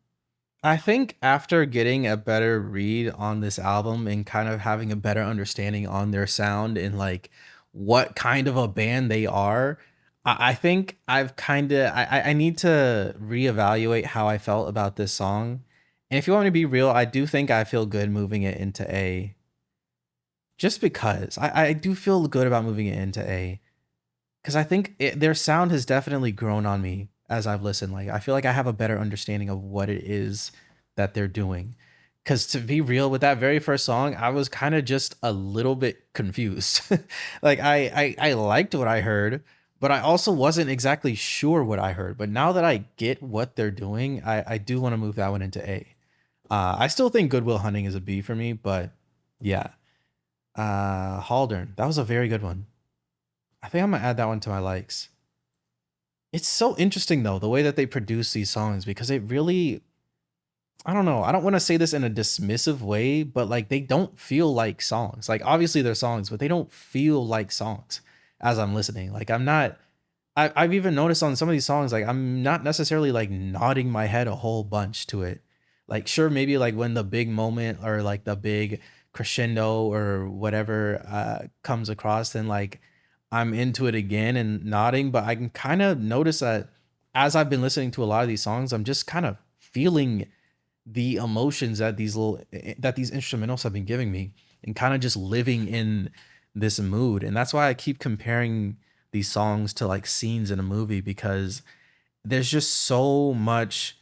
I think after getting a better read on this album and kind of having a better understanding on their sound and like what kind of a band they are, I think I've kind of I need to reevaluate how I felt about this song. And if you want me to be real, I do think I feel good moving it into A, just because I do feel good about moving it into A, because I think their sound has definitely grown on me as I've listened. Like I feel like I have a better understanding of what it is that they're doing. Because to be real, with that very first song, I was kind of just a little bit confused. Like I liked what I heard, but I also wasn't exactly sure what I heard. But now that I get what they're doing, I do want to move that one into A. I still think Goodwill Hunting is a B for me, but yeah. Haldern, that was a very good one. I think I'm gonna add that one to my likes. It's so interesting though, the way that they produce these songs, because it really, I don't know, I don't want to say this in a dismissive way, but like they don't feel like songs. Like obviously they're songs, but they don't feel like songs as I'm listening. Like I'm not I've even noticed on some of these songs, like I'm not necessarily like nodding my head a whole bunch to it. Like sure, maybe like when the big moment or like the big crescendo or whatever comes across, then like I'm into it again and nodding. But I can kind of notice that as I've been listening to a lot of these songs, I'm just kind of feeling the emotions that these instrumentals have been giving me, and kind of just living in this mood. And that's why I keep comparing these songs to like scenes in a movie, because there's just so much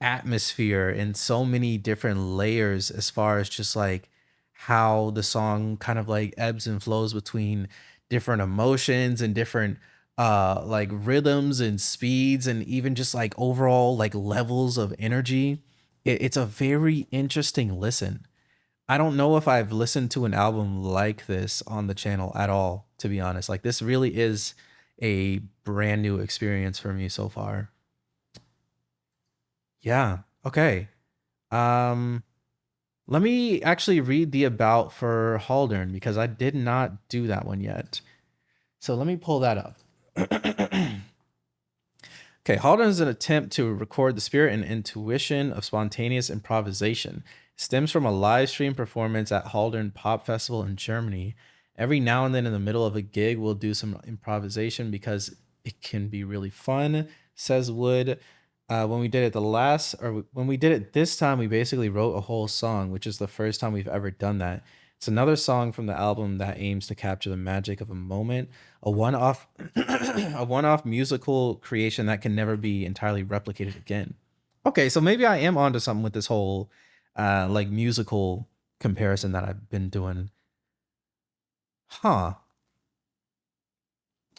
atmosphere and so many different layers as far as just like how the song kind of like ebbs and flows between different emotions and different like rhythms and speeds, and even just like overall like levels of energy. It's a very interesting listen. I don't know if I've listened to an album like this on the channel at all, to be honest. Like, this really is a brand new experience for me so far. Yeah. Okay. Um, Let me actually read the about for Haldern, because I did not do that one yet. So let me pull that up. Okay, Haldern is an attempt to record the spirit and intuition of spontaneous improvisation. It stems from a live stream performance at Haldern Pop Festival in Germany. Every now and then in the middle of a gig, we'll do some improvisation because it can be really fun, says Wood. When we did it this time, we basically wrote a whole song, which is the first time we've ever done that. It's another song from the album that aims to capture the magic of a moment, a one-off a one-off musical creation that can never be entirely replicated again. Okay, so maybe I am onto something with this whole like musical comparison that I've been doing. Huh.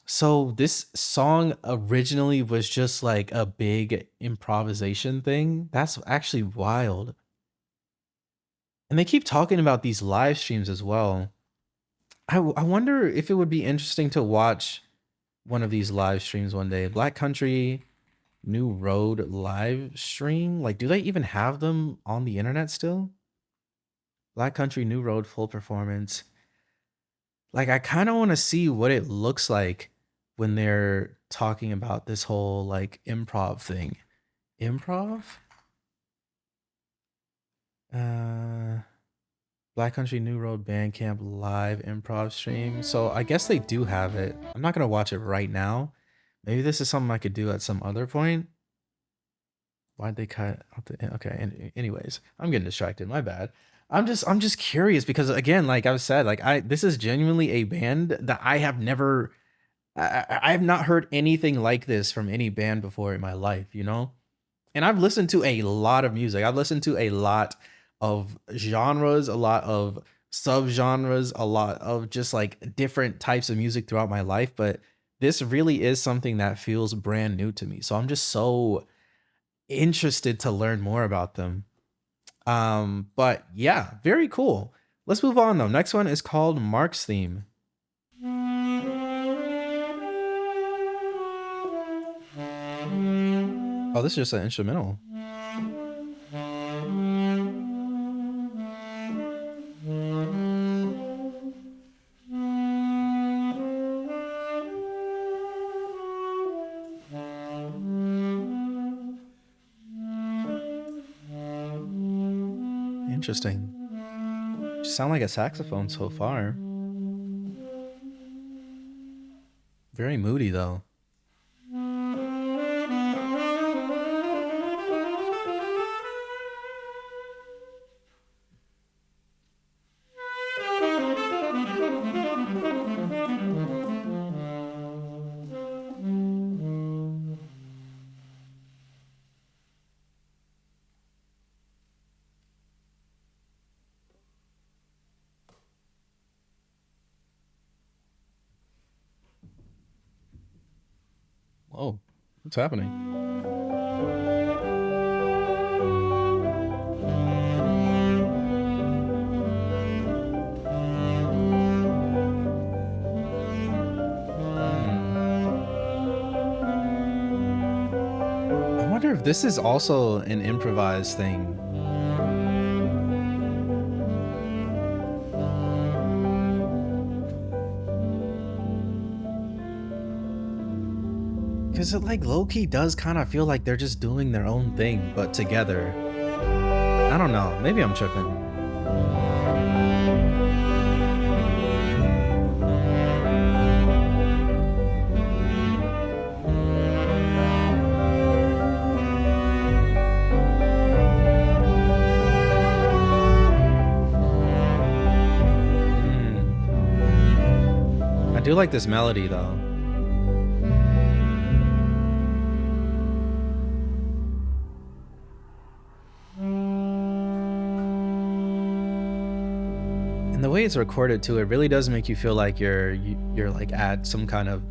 So this song originally was just like a big improvisation thing. That's actually wild. And they keep talking about these live streams as well. I wonder if it would be interesting to watch one of these live streams one day. Black Country New Road live stream. Like, do they even have them on the internet still? Black Country New Road full performance. Like, I kind of want to see what it looks like when they're talking about this whole like improv thing. Improv? Black Country New Road Bandcamp live improv stream. So I guess they do have it. I'm not gonna watch it right now. Maybe this is something I could do at some other point. Why'd they cut out the okay? And anyways, I'm getting distracted. My bad. I'm just curious because, again, like I've said, like this is genuinely a band that I have never I have not heard anything like this from any band before in my life, you know? And I've listened to a lot of music. I've listened to a lot of genres, a lot of subgenres, a lot of just like different types of music throughout my life, but this really is something that feels brand new to me. So I'm just so interested to learn more about them. But yeah, very cool. Let's move on though. Next one is called Mark's Theme. Oh, this is just an instrumental. Interesting. Just sound like a saxophone so far. Very moody though. Whoa, what's happening? I wonder if this is also an improvised thing. Because it like low-key does kind of feel like they're just doing their own thing, but together. I don't know. Maybe I'm tripping. I do like this melody though. And the way it's recorded too, it really does make you feel like you're like at some kind of,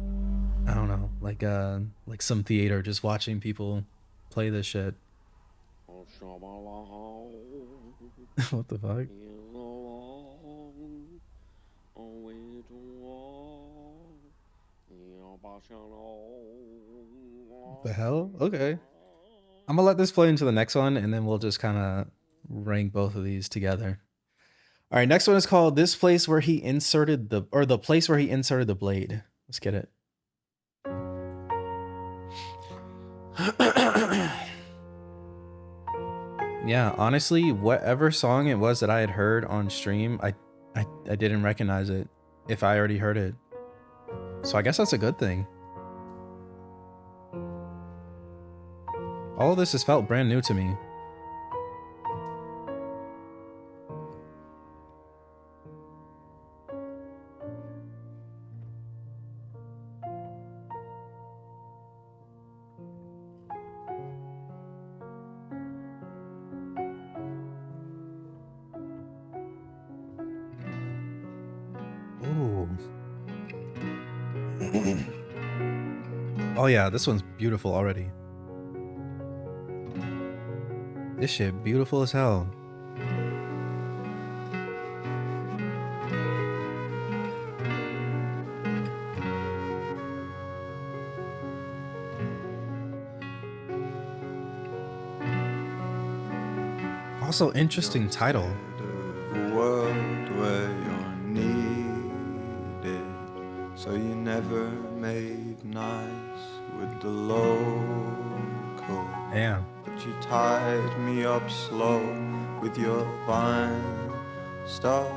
I don't know, like some theater just watching people play this shit. What the fuck? The hell? Okay. I'm gonna let this play into the next one and then we'll just kind of rank both of these together. All right, next one is called This Place Where He Inserted the, or The Place Where He Inserted the Blade. Let's get it. Yeah, honestly, whatever song it was that I had heard on stream, I didn't recognize it if I already heard it. So I guess that's a good thing. All of this has felt brand new to me. Ooh. Oh yeah, this one's beautiful already. This shit beautiful as hell. Also interesting title. A world where you're needed, so you never made nice with the local. Damn. But you tied me up slow with your vine stuff.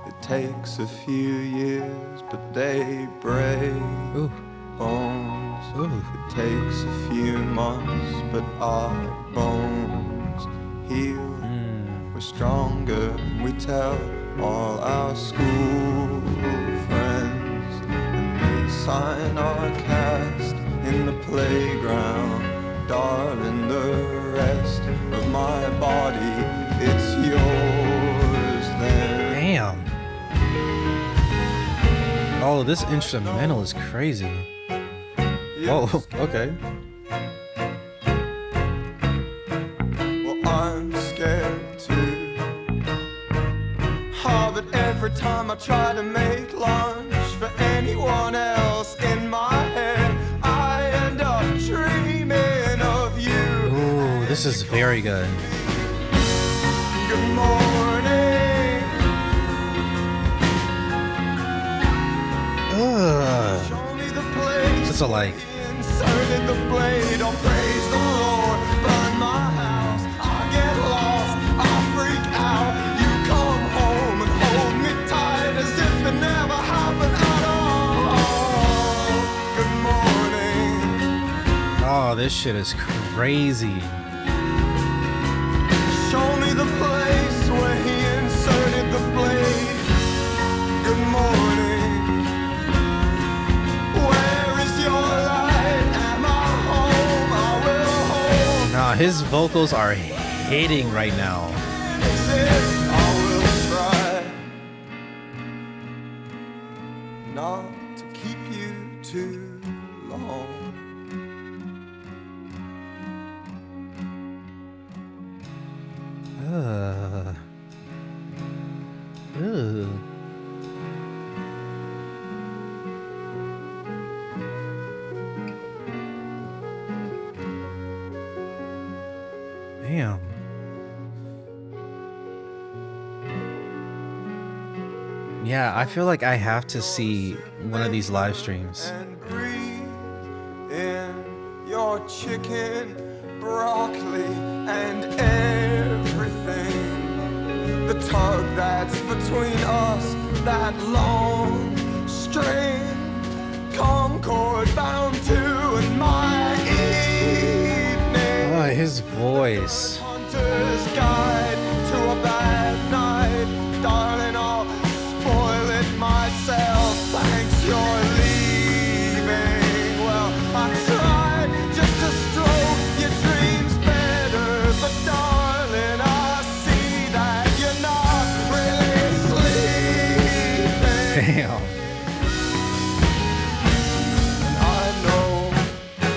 It takes a few years, but they break Ooh. bones. Ooh. It takes a few months, but our bones heal. We're stronger, and we tell all our school friends, and they sign our cast in the playground. Darling, the rest of my body, it's yours then. Damn. Oh, this instrumental is crazy. Whoa, okay. Well, I'm scared too. Oh, but every time I try to make lunch for anyone else in my head, I end up dreaming of you. Ooh, this is very good. Good morning. Ugh. Show me the place. It's a like. Inserted the blade. Oh, praise the Lord. Burn my house. I get lost. I freak out. You come home and hold me tight as if it never happened at all. Good morning. Oh, this shit is crazy. Show me the place where he inserted the blade. Good morning. Where is your light? Am I home? I will hold. Nah, his vocals are hitting right now. Exist. I will try not to keep you too long. Ugh. Damn. Yeah, I feel like I have to see one of these live streams. And breathe in your chicken, broccoli, and everything. The tug that's between us, that long string, concord bound to in my evening. Oh, his voice. Hunter's guide to a bad night, darling. I'll spoil it myself. Thanks Damn.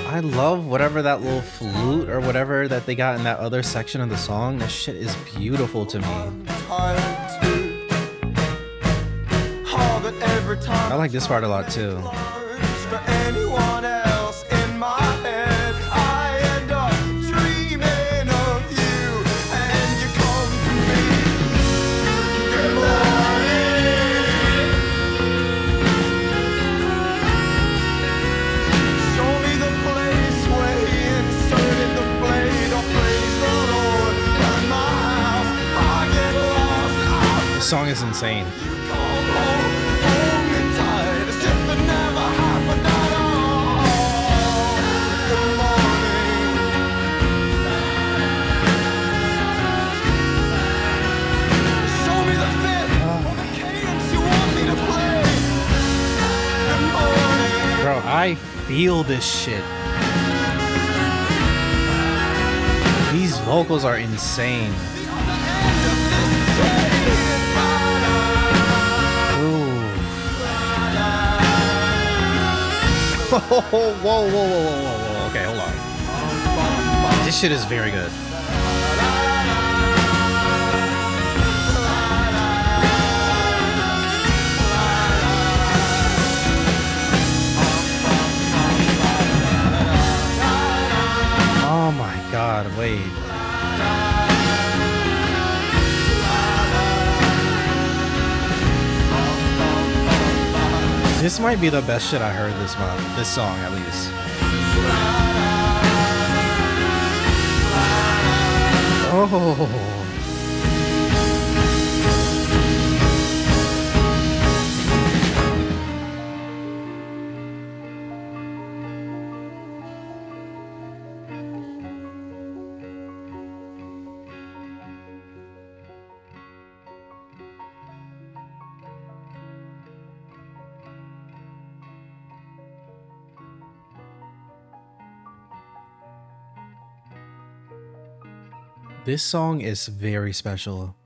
I love whatever that little flute or whatever that they got in that other section of the song. That shit is beautiful to me. I like this part a lot too. This song is insane. Bro, I feel this shit. These vocals are insane. Whoa. Okay, hold on. This shit is very good. Oh my god, wait. This might be the best shit I heard this month. This song, at least. Oh. This song is very special.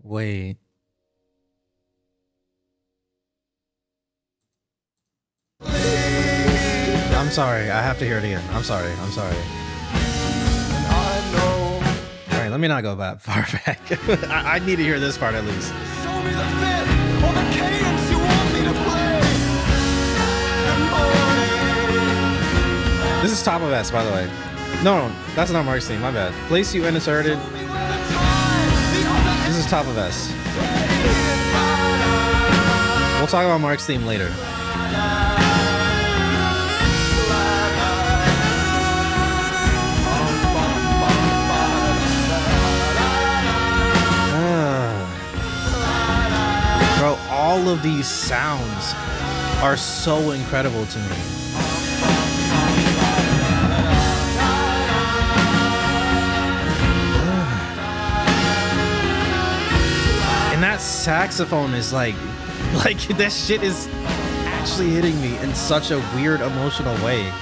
Wait. I'm sorry. I have to hear it again. I'm sorry. Alright, let me not go that far back. I need to hear this part at least. Show me the fifth or the cadence you want me to play. This is top of S, by the way. No, that's not Mark's theme. My bad. Place you inserted. This is top of S. We'll talk about Mark's theme later. Bro, all of these sounds are so incredible to me. And that saxophone is like that shit is actually hitting me in such a weird emotional way.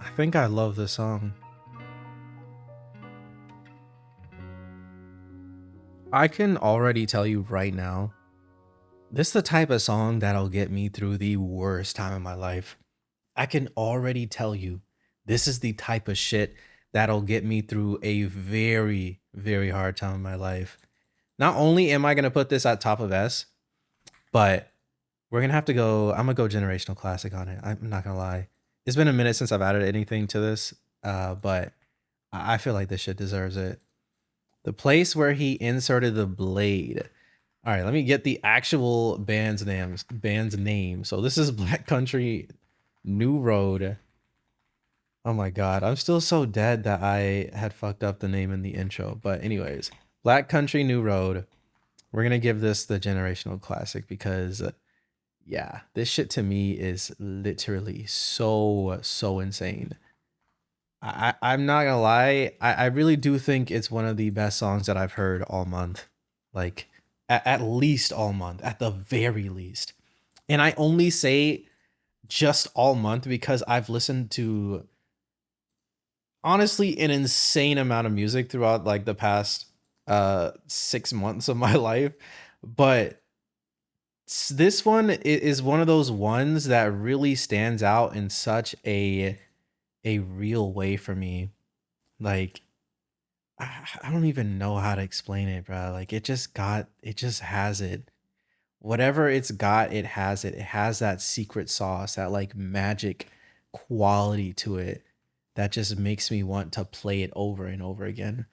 I think I love this song. I can already tell you right now, this is the type of song that'll get me through the worst time in my life. I can already tell you, this is the type of shit that'll get me through a very, very hard time in my life. Not only am I going to put this at top of S, but we're going to have to go, I'm going to go generational classic on it. I'm not going to lie. It's been a minute since I've added anything to this, but I feel like this shit deserves it. The place where he inserted the blade. All right, let me get the actual band's name. So this is Black Country New Road. Oh my god, I'm still so dead that I had fucked up the name in the intro. But anyways, Black Country New Road. We're gonna give this the generational classic because yeah, this shit to me is literally so insane. I'm not gonna lie, I really do think it's one of the best songs that I've heard all month. Like at least all month, at the very least. And I only say just all month because I've listened to honestly an insane amount of music throughout like the past 6 months of my life. But this one is one of those ones that really stands out in such a real way for me. Like I don't even know how to explain it, bro. Like it just has it. Whatever it's got, it has it. It has that secret sauce, that like magic quality to it that just makes me want to play it over and over again.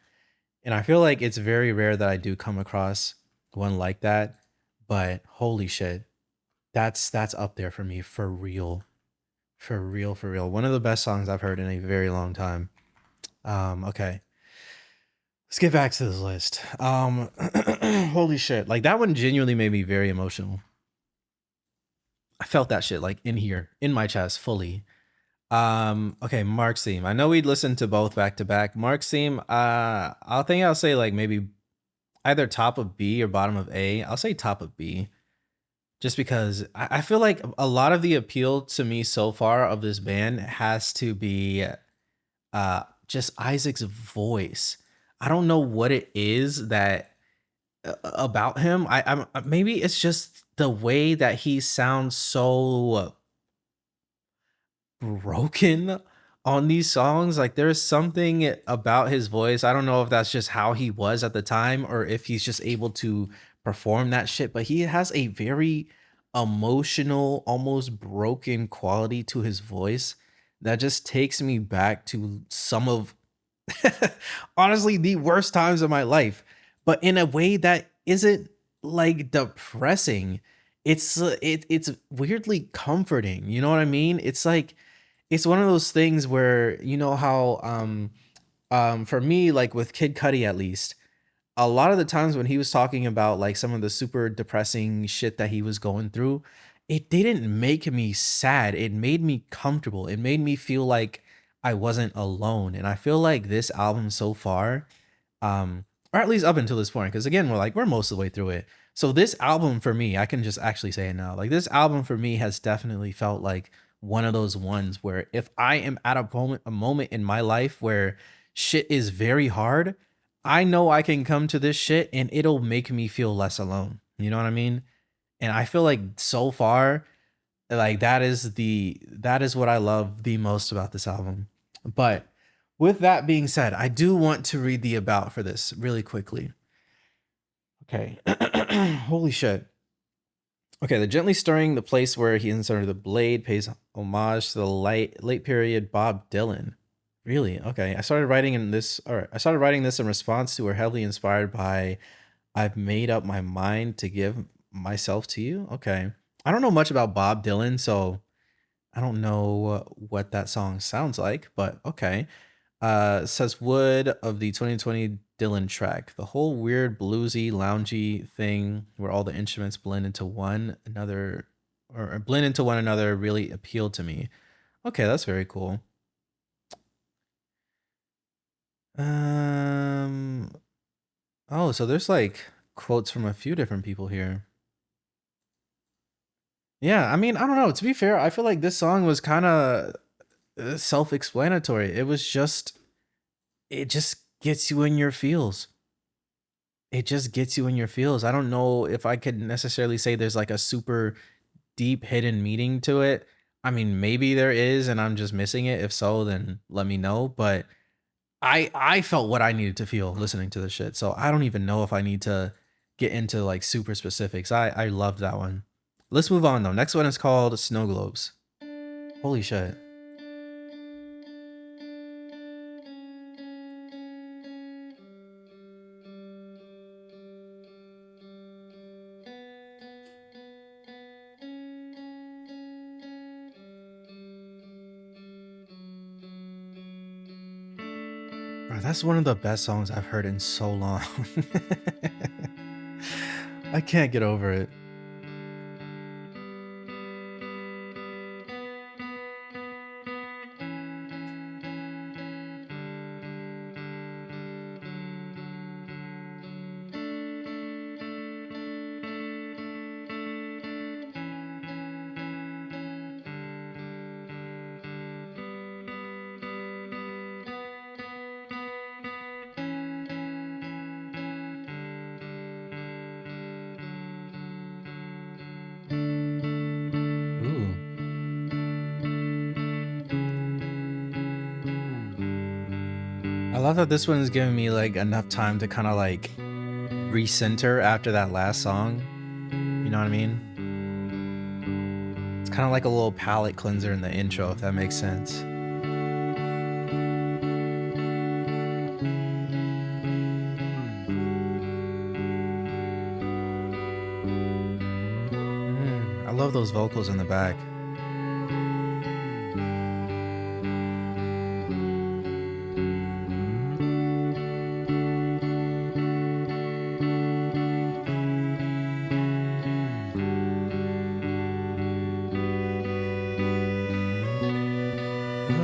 And I feel like it's very rare that I do come across one like that, but holy shit, that's up there for me for real. For real, for real. One of the best songs I've heard in a very long time. Okay. Let's get back to this list. Holy shit. Like that one genuinely made me very emotional. I felt that shit like in here, in my chest, fully. Okay, Mark's theme. I know we'd listened to both back to back. Mark's theme, I'll say like maybe either top of B or bottom of A. I'll say top of B. Just because I feel like a lot of the appeal to me so far of this band has to be just Isaac's voice. I don't know what it is that about him. I'm maybe it's just the way that he sounds so broken on these songs. Like there's something about his voice. I don't know if that's just how he was at the time or if he's just able to perform that shit, but he has a very emotional, almost broken quality to his voice that just takes me back to some of honestly the worst times of my life, but in a way that isn't like depressing. It's weirdly comforting. You know what I mean? It's like it's one of those things where you know how for me like with Kid Cudi at least a lot of the times when he was talking about like some of the super depressing shit that he was going through, it didn't make me sad. It made me comfortable. It made me feel like I wasn't alone. And I feel like this album so far, or at least up until this point, because again, we're most of the way through it. So this album for me, I can just actually say it now. Like this album for me has definitely felt like one of those ones where if I am at a moment in my life where shit is very hard, I know I can come to this shit and it'll make me feel less alone. You know what I mean? And I feel like so far, like that is what I love the most about this album. But with that being said, I do want to read the about for this really quickly. Okay. Holy shit. Okay, the gently stirring the place where he inserted the blade pays homage to the late period Bob Dylan. Really? Okay. I started writing this in response to or heavily inspired by I've made up my mind to give myself to you. Okay. I don't know much about Bob Dylan, so I don't know what that song sounds like, but okay. Says Wood of the 2020 Dylan track. The whole weird bluesy, loungy thing where all the instruments blend into one another or blend into one another really appealed to me. Okay, that's very cool. Um oh, so there's like quotes from a few different people here. Yeah, I mean, I don't know. To be fair, I feel like this song was kind of self-explanatory. It just gets you in your feels. It just gets you in your feels. I don't know if I could necessarily say there's like a super deep hidden meaning to it. I mean, maybe there is and I'm just missing it. If so, then let me know, but I felt what I needed to feel listening to this shit. So I don't even know if I need to get into like super specifics. I loved that one. Let's move on though. Next one is called Snow Globes. Holy shit. Bro, that's one of the best songs I've heard in so long. I can't get over it. Ooh. I love that this one is giving me like enough time to kind of like recenter after that last song. You know what I mean? It's kind of like a little palate cleanser in the intro, if that makes sense. I love those vocals in the back.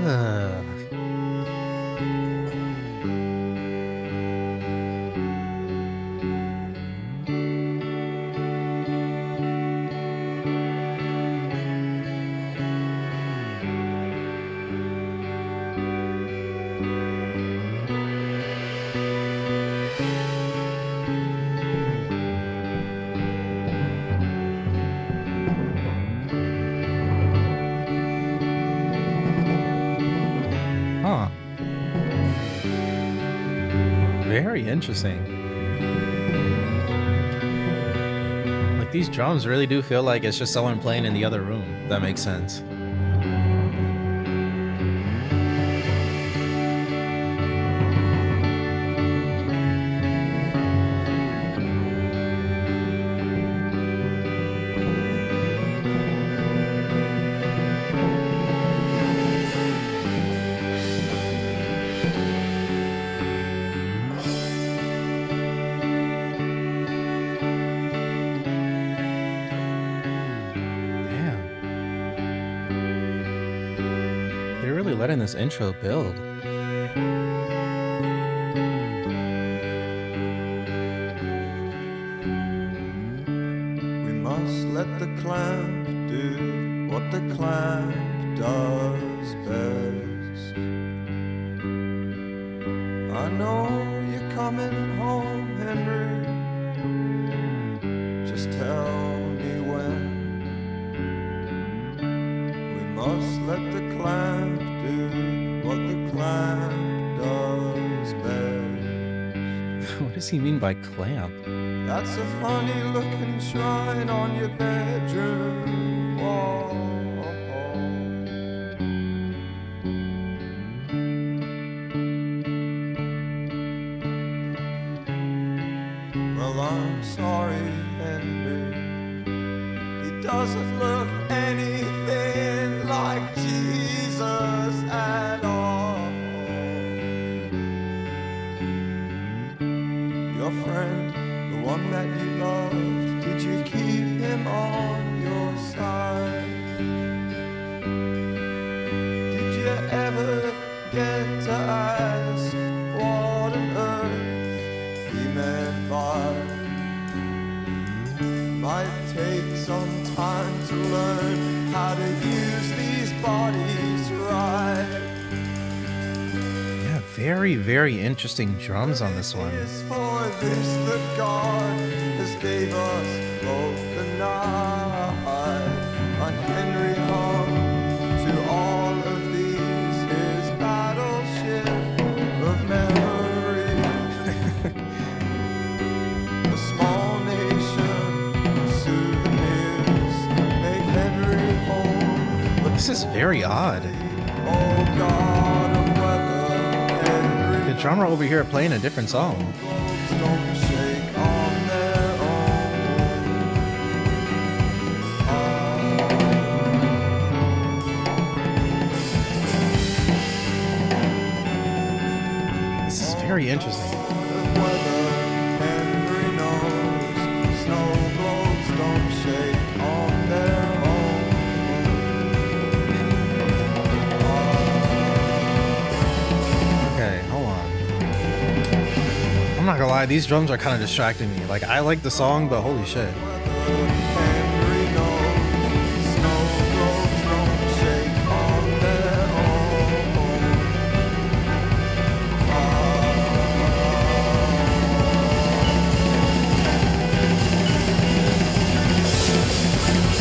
Ugh. Huh. Very interesting. Like these drums really do feel like it's just someone playing in the other room. If that makes sense. They're really letting this intro build. We must let the clamp do what the clamp does best. I know you're coming home, Henry. Just tell me when. We must let the clamp do what the clamp does best. What does he mean by clamp? That's a funny looking shrine on your bedroom wall. Well, I'm sorry, Henry. He doesn't look anything like Jesus at all. Your friend, the one that you loved, did you keep him on your side? Did you ever get to ask what on earth he meant by? Might take some time to learn how to use these bodies right. Yeah, very, very interesting drums on this one. It's for this that God has gave us both the night. On Henry hung to all of these his battleship of memory. A small nation of souvenirs make Henry home. This is very odd. Oh God of weather, Henry. The drummer over here playing a different song. Globes don't shake on their This is very interesting. weather, Henry knows. Snow globes don't shake on their own. Okay, hold on. I'm not gonna lie, these drums are kind of distracting me. Like, I like the song, but holy shit. Henry knows. Snow globes don't shake on their own.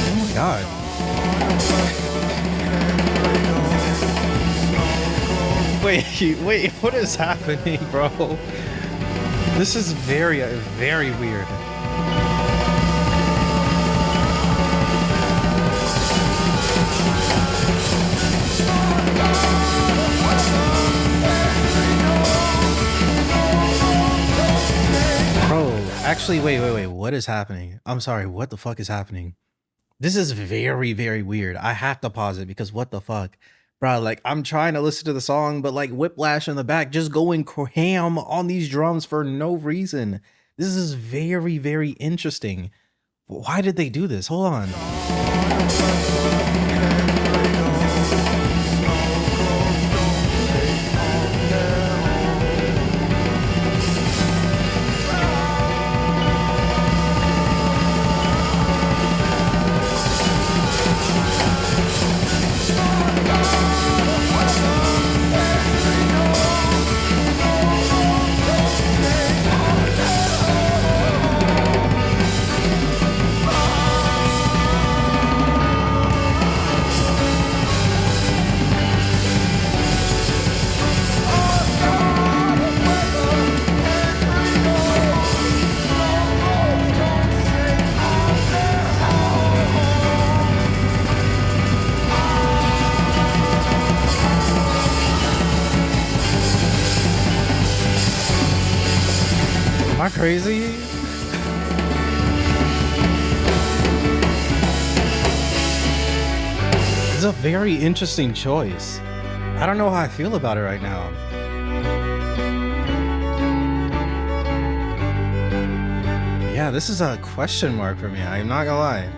Oh my god. Wait, wait, what is happening, bro? This is very, very weird. Bro, actually, wait, what is happening? I'm sorry, what the fuck is happening? This is very, very weird. I have to pause it because what the fuck? Bro, like, I'm trying to listen to the song, but like Whiplash in the back just going ham on these drums for no reason. This is very, very interesting. Why did they do this? Hold on. Am I crazy? It's a very interesting choice. I don't know how I feel about it right now. Yeah, this is a question mark for me. I'm not gonna lie.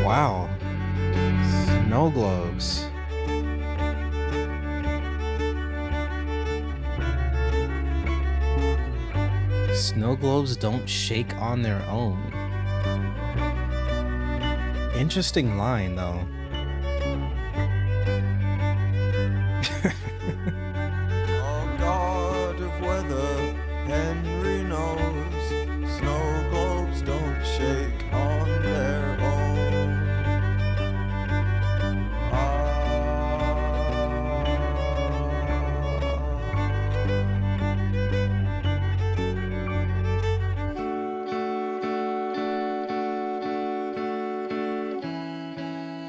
Wow. Snow globes. Snow globes don't shake on their own. Interesting line, though. Oh, God of weather, Henry knows. Snow globes don't shake on their own.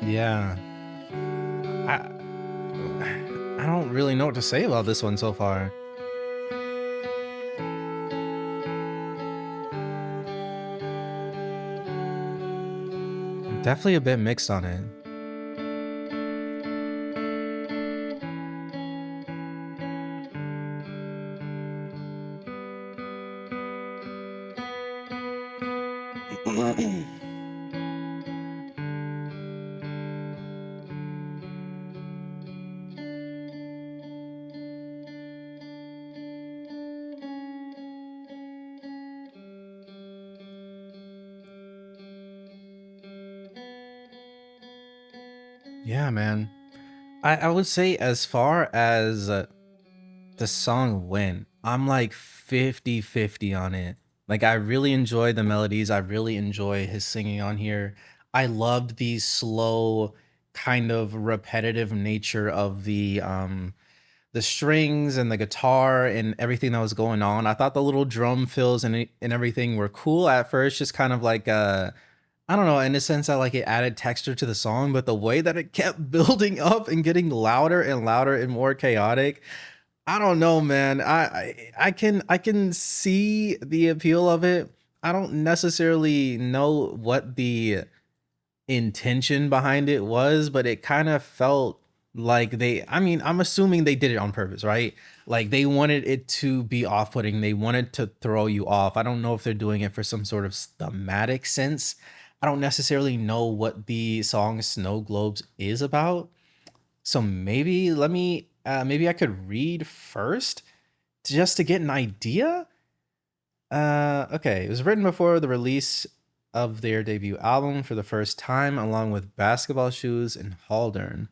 Yeah. I I don't really know what to say about this one so far. I'm definitely a bit mixed on it. Yeah, man. I would say as far as the song went, I'm like 50-50 on it. Like, I really enjoy the melodies. I really enjoy his singing on here. I loved the slow, kind of repetitive nature of the strings and the guitar and everything that was going on. I thought the little drum fills and everything were cool at first, just kind of like I don't know, in a sense that like it added texture to the song, but the way that it kept building up and getting louder and louder and more chaotic, I don't know, man. I can see the appeal of it. I don't necessarily know what the intention behind it was, but it kind of felt like I mean, I'm assuming they did it on purpose, right? Like they wanted it to be off-putting. They wanted to throw you off. I don't know if they're doing it for some sort of thematic sense. I don't necessarily know what the song Snow Globes is about. So maybe I could read first just to get an idea. Okay, it was written before the release of their debut album for the first time, along with Basketball Shoes and Haldern.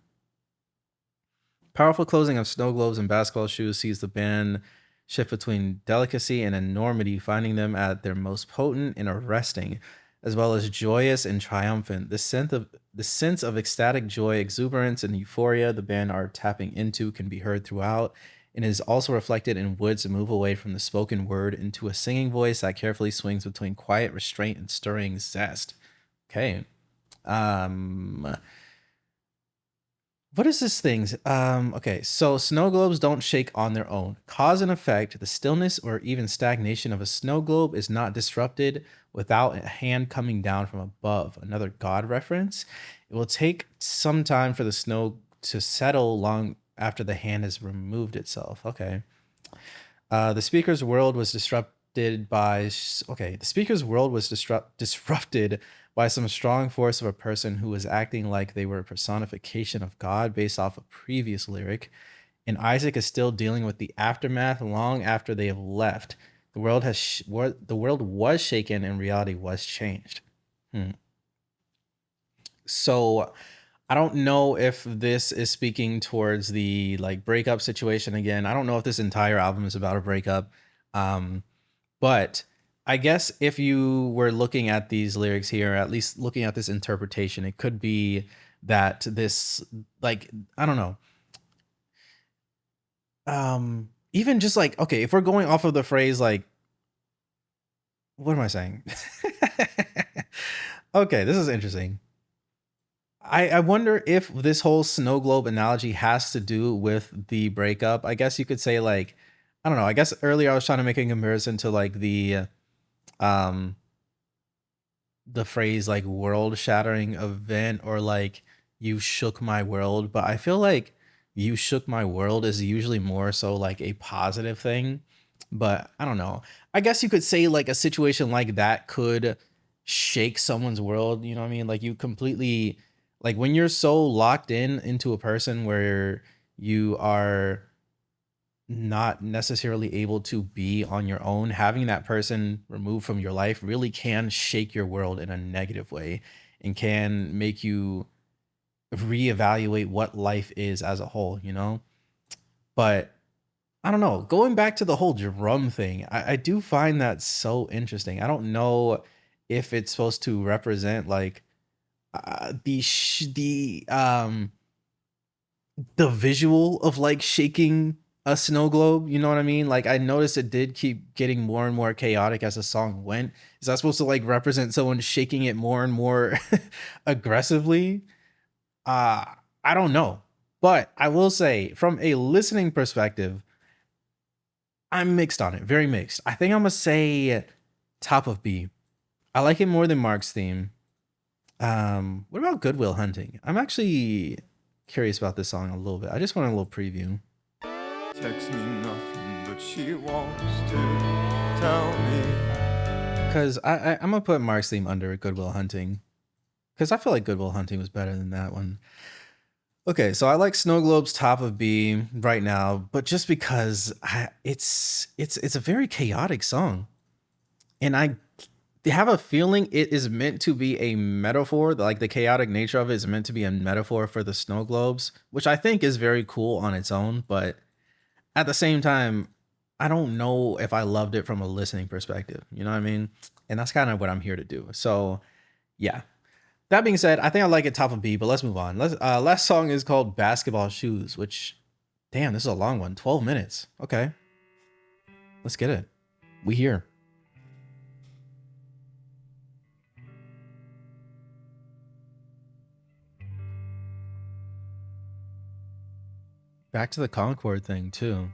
Powerful closing of Snow Globes and Basketball Shoes sees the band shift between delicacy and enormity, finding them at their most potent and arresting, as well as joyous and triumphant. The sense of ecstatic joy, exuberance, and euphoria the band are tapping into can be heard throughout, and is also reflected in Wood's move away from the spoken word into a singing voice that carefully swings between quiet restraint and stirring zest. Okay. Um what is this thing? Okay, so snow globes don't shake on their own. Cause and effect, the stillness or even stagnation of a snow globe is not disrupted without a hand coming down from above. Another God reference. It will take some time for the snow to settle long after the hand has removed itself. Okay. The speaker's world was disrupted by okay. The speaker's world was disrupted by some strong force of a person who was acting like they were a personification of God based off a previous lyric, and Isaac is still dealing with the aftermath long after they have left. The world was shaken and reality was changed. Hmm. So I don't know if this is speaking towards the like breakup situation again. I don't know if this entire album is about a breakup. Um, but I guess if you were looking at these lyrics here, at least looking at this interpretation, it could be that this like I don't know. Even just like okay, if we're going off of the phrase like what am I saying? Okay, this is interesting. I wonder if this whole snow globe analogy has to do with the breakup. I guess you could say like I don't know. I guess earlier I was trying to make a comparison to like um the phrase like world shattering event or like you shook my world, but I feel like you shook my world is usually more so like a positive thing. But I don't know. I guess you could say like a situation like that could shake someone's world, you know what I mean? Like you completely like when you're so locked in into a person where you are not necessarily able to be on your own, having that person removed from your life really can shake your world in a negative way and can make you reevaluate what life is as a whole, you know? But I don't know. Going back to the whole drum thing, I do find that so interesting. I don't know if it's supposed to represent like the visual of like shaking a snow globe, you know what I mean? Like I noticed it did keep getting more and more chaotic as the song went. Is that supposed to like represent someone shaking it more and more aggressively? Uh I don't know. But I will say from a listening perspective, I'm mixed on it, very mixed. I think I'm gonna say top of B. I like it more than Mark's theme. What about Goodwill Hunting? I'm actually curious about this song a little bit. I just want a little preview. Text me nothing, but she wants to tell me. Because I'm gonna put Mark's theme under Goodwill Hunting. Because I feel like Goodwill Hunting was better than that one. Okay, so I like Snow Globe's top of B right now, but just because it's a very chaotic song, and I have a feeling it is meant to be a metaphor. Like the chaotic nature of it is meant to be a metaphor for the snow globes, which I think is very cool on its own. But at the same time, I don't know if I loved it from a listening perspective. You know what I mean? And that's kind of what I'm here to do. So yeah. That being said, I think I like it top of B, but let's move on. Last song is called Basketball Shoes, which damn, this is a long one. 12 minutes. Okay. Let's get it. We here. Back to the Concord thing too.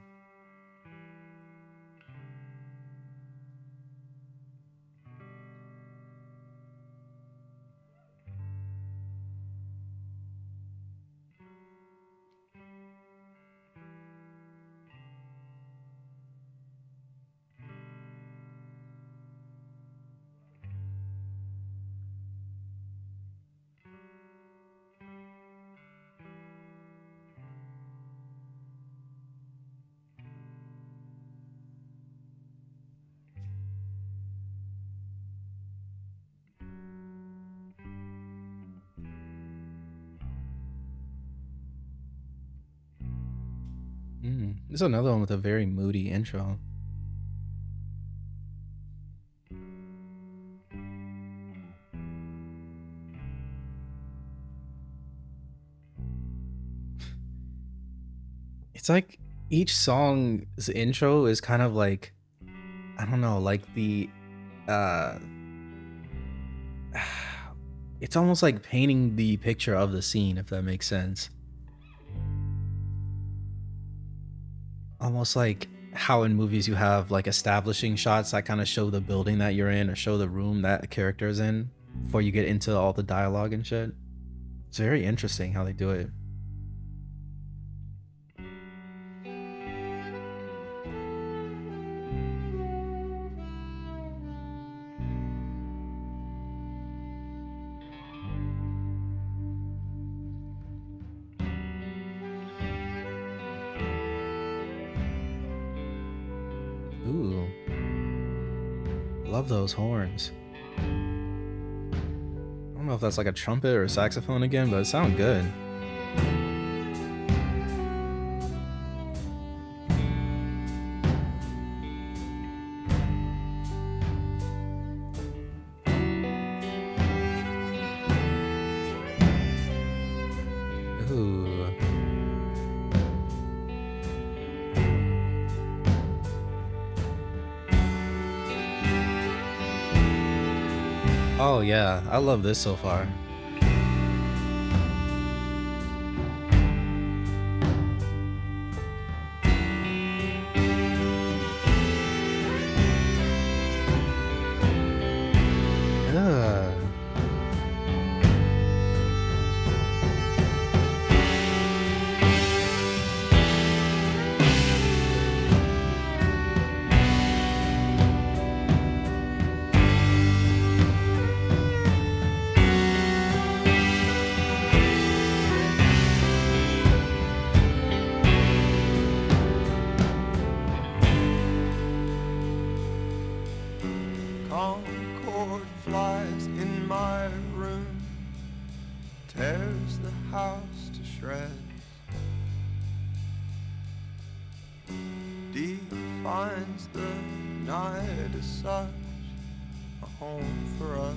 This is another one with a very moody intro. It's like each song's intro is kind of like, I don't know, like the uh it's almost like painting the picture of the scene, if that makes sense. Almost like how in movies you have like establishing shots that kind of show the building that you're in or show the room that a character is in before you get into all the dialogue and shit. It's very interesting how they do it. Ooh, love those horns. I don't know if that's like a trumpet or a saxophone again, but it sounds good. Ooh. Oh yeah, I love this so far. Ugh. Concord flies in my room, tears the house to shreds, defines the night as such a home for us,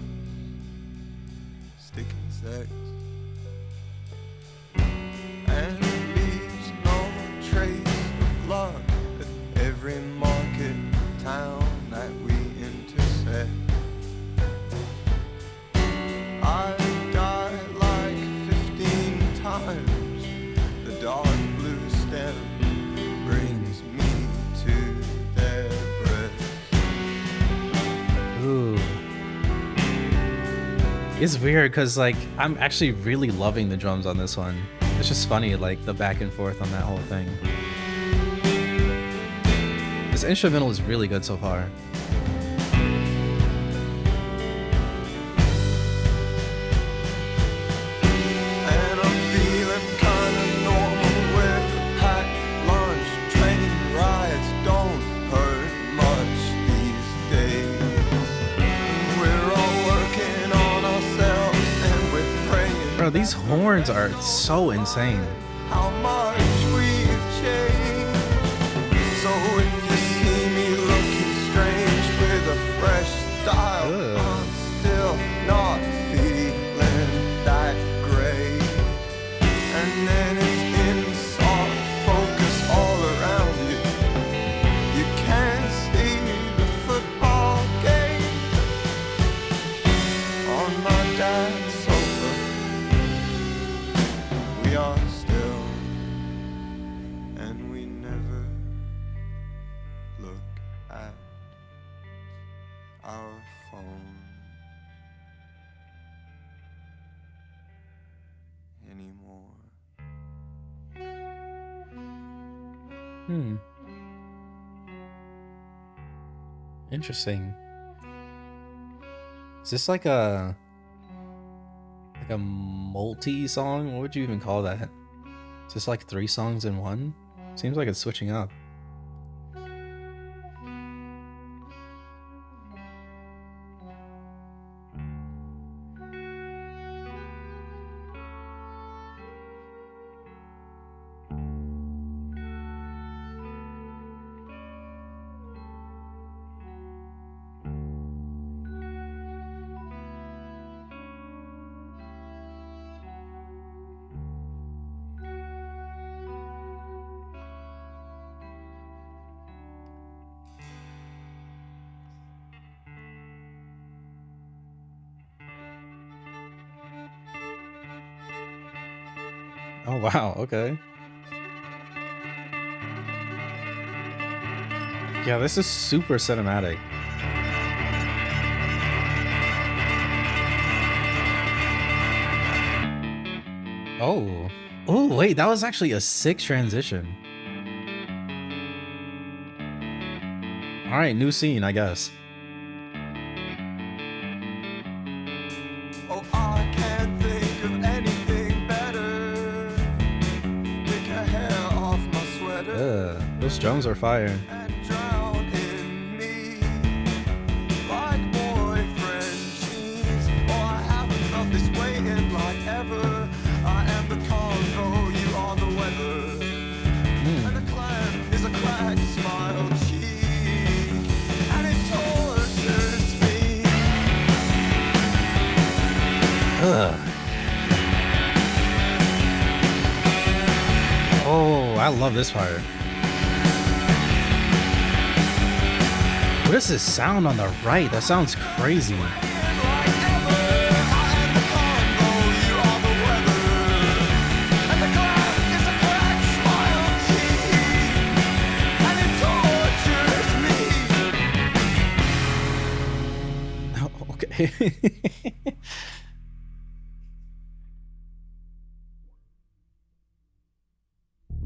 stick insects, and leaves no trace of love at every market town that we intersect. I die like 15 times. The dark blue stem brings me to their breast. Ooh. It's weird because like I'm actually really loving the drums on this one. It's just funny, like the back and forth on that whole thing. This instrumental is really good so far. And I'm feeling kinda normal with the packed lunch. Train rides don't hurt much these days. We're all working on ourselves and we're praying. Bro, these horns are so insane. How much we've changed. So if you see me looking strange with a fresh style, Ugh. I'm still not feeling that great. And then it's in soft focus all around you. You can't see the football game on my dad's sofa. We are still, and we never look at our phone anymore. Interesting. Is this like a multi-song? What would you even call that? Is this like 3 songs in one? Seems like it's switching up. Oh wow, okay. Yeah, this is super cinematic. Oh. Oh, wait, that was actually a sick transition. All right, new scene, I guess. Oh, I can't think of anything better. Take a hair off my sweater Those drums are fire. and drown in me like boyfriend jeans. Oh, I haven't felt this way in like ever. I am the Congo, you are the weather. And the clan is a cracked smile cheek, and it tortures me. Ugh. Oh, I love this part. What is this sound on the right? That sounds crazy. Oh, okay.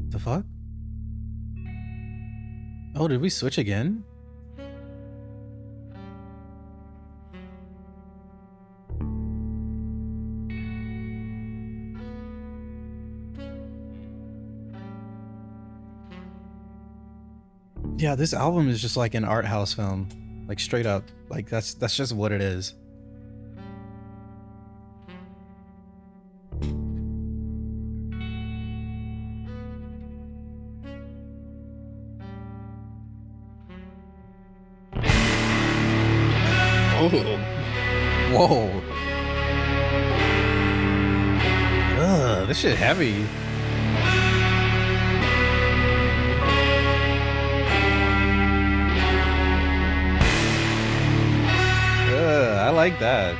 The fuck? Oh, did we switch again? Yeah, this album is just like an art house film. Like straight up. Like that's just what it is. Oh. Whoa. Ugh, this shit heavy. I like that.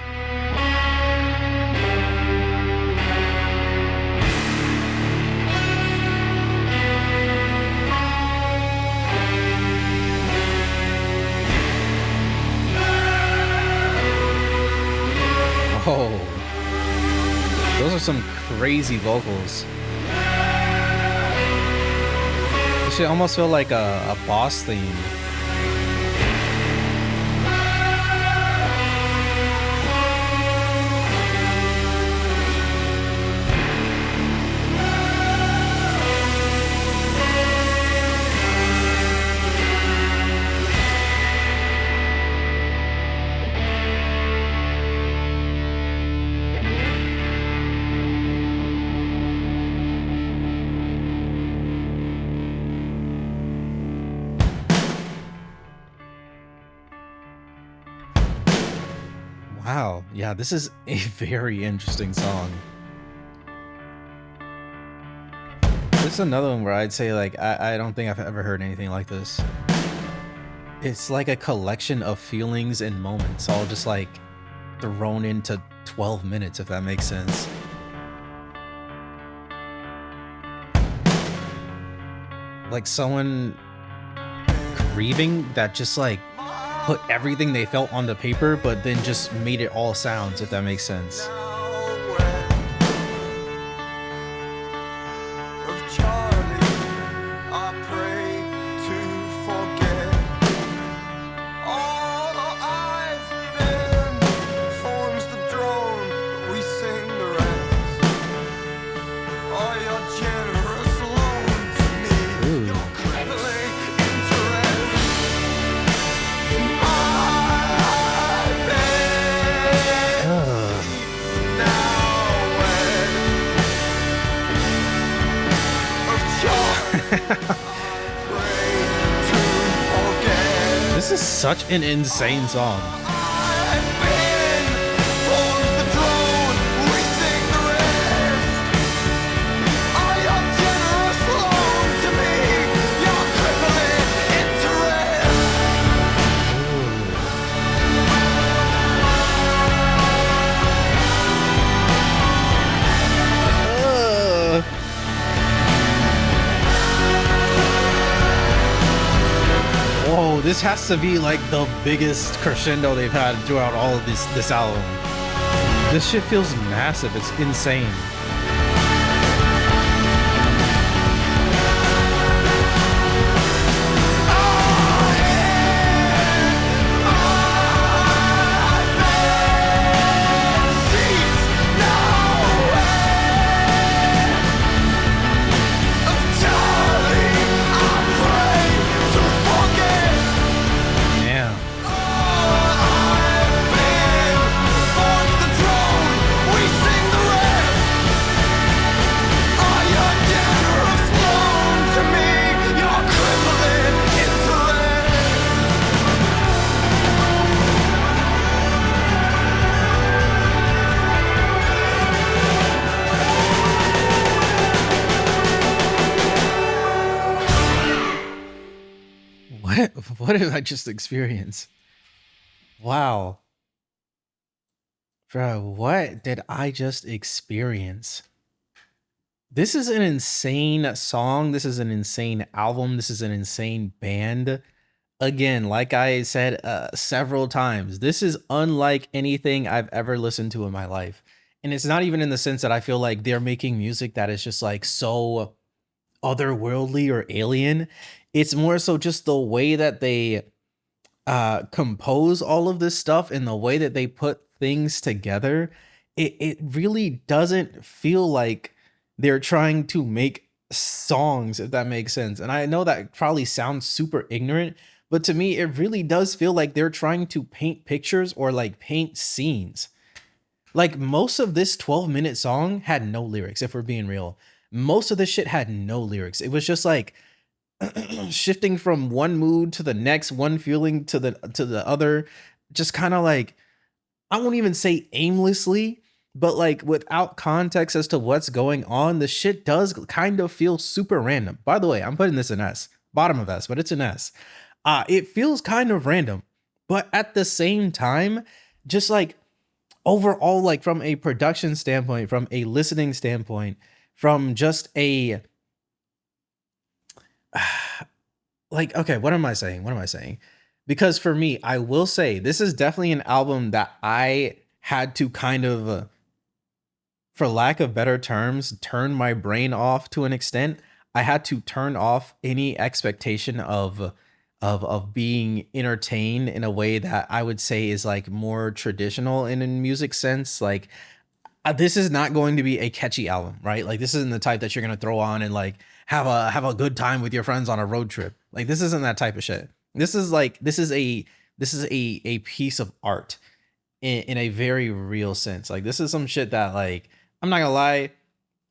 Oh, those are some crazy vocals. This shit almost feel like a boss theme. Wow, yeah, this is a very interesting song. This is another one where I'd say like I don't think I've ever heard anything like this. It's like a collection of feelings and moments all just like thrown into 12 minutes, if that makes sense. Like someone grieving that just like put everything they felt on the paper, but then just made it all sounds, if that makes sense. This is such an insane song. Whoa, this has to be like the biggest crescendo they've had throughout all of this album. This shit feels massive. It's insane. What did I just experience? Wow. Bro, what did I just experience? This is an insane song. This is an insane album. This is an insane band. Again, like I said several times, this is unlike anything I've ever listened to in my life. And it's not even in the sense that I feel like they're making music that is just like so otherworldly or alien. It's more so just the way that they compose all of this stuff and the way that they put things together. It really doesn't feel like they're trying to make songs, if that makes sense. And I know that probably sounds super ignorant, but to me, it really does feel like they're trying to paint pictures or like paint scenes. Like most of this 12-minute song had no lyrics, if we're being real. Most of this shit had no lyrics. It was just like shifting from one mood to the next, one feeling to the other, just kind of like, I won't even say aimlessly, but like without context as to what's going on. The shit does kind of feel super random. By the way, I'm putting this in S, bottom of S, but it's an S. It feels kind of random, but at the same time, just like overall, like from a production standpoint, from a listening standpoint, from just a like, okay, what am I saying? What am I saying? Because for me, I will say this is definitely an album that I had to kind of, for lack of better terms, turn my brain off to an extent. I had to turn off any expectation of being entertained in a way that I would say is like more traditional in a music sense. Like this is not going to be a catchy album, right? Like this isn't the type that you're gonna throw on and like have a good time with your friends on a road trip. Like this isn't that type of shit. This is a piece of art in a very real sense. Like this is some shit that like, I'm not gonna lie,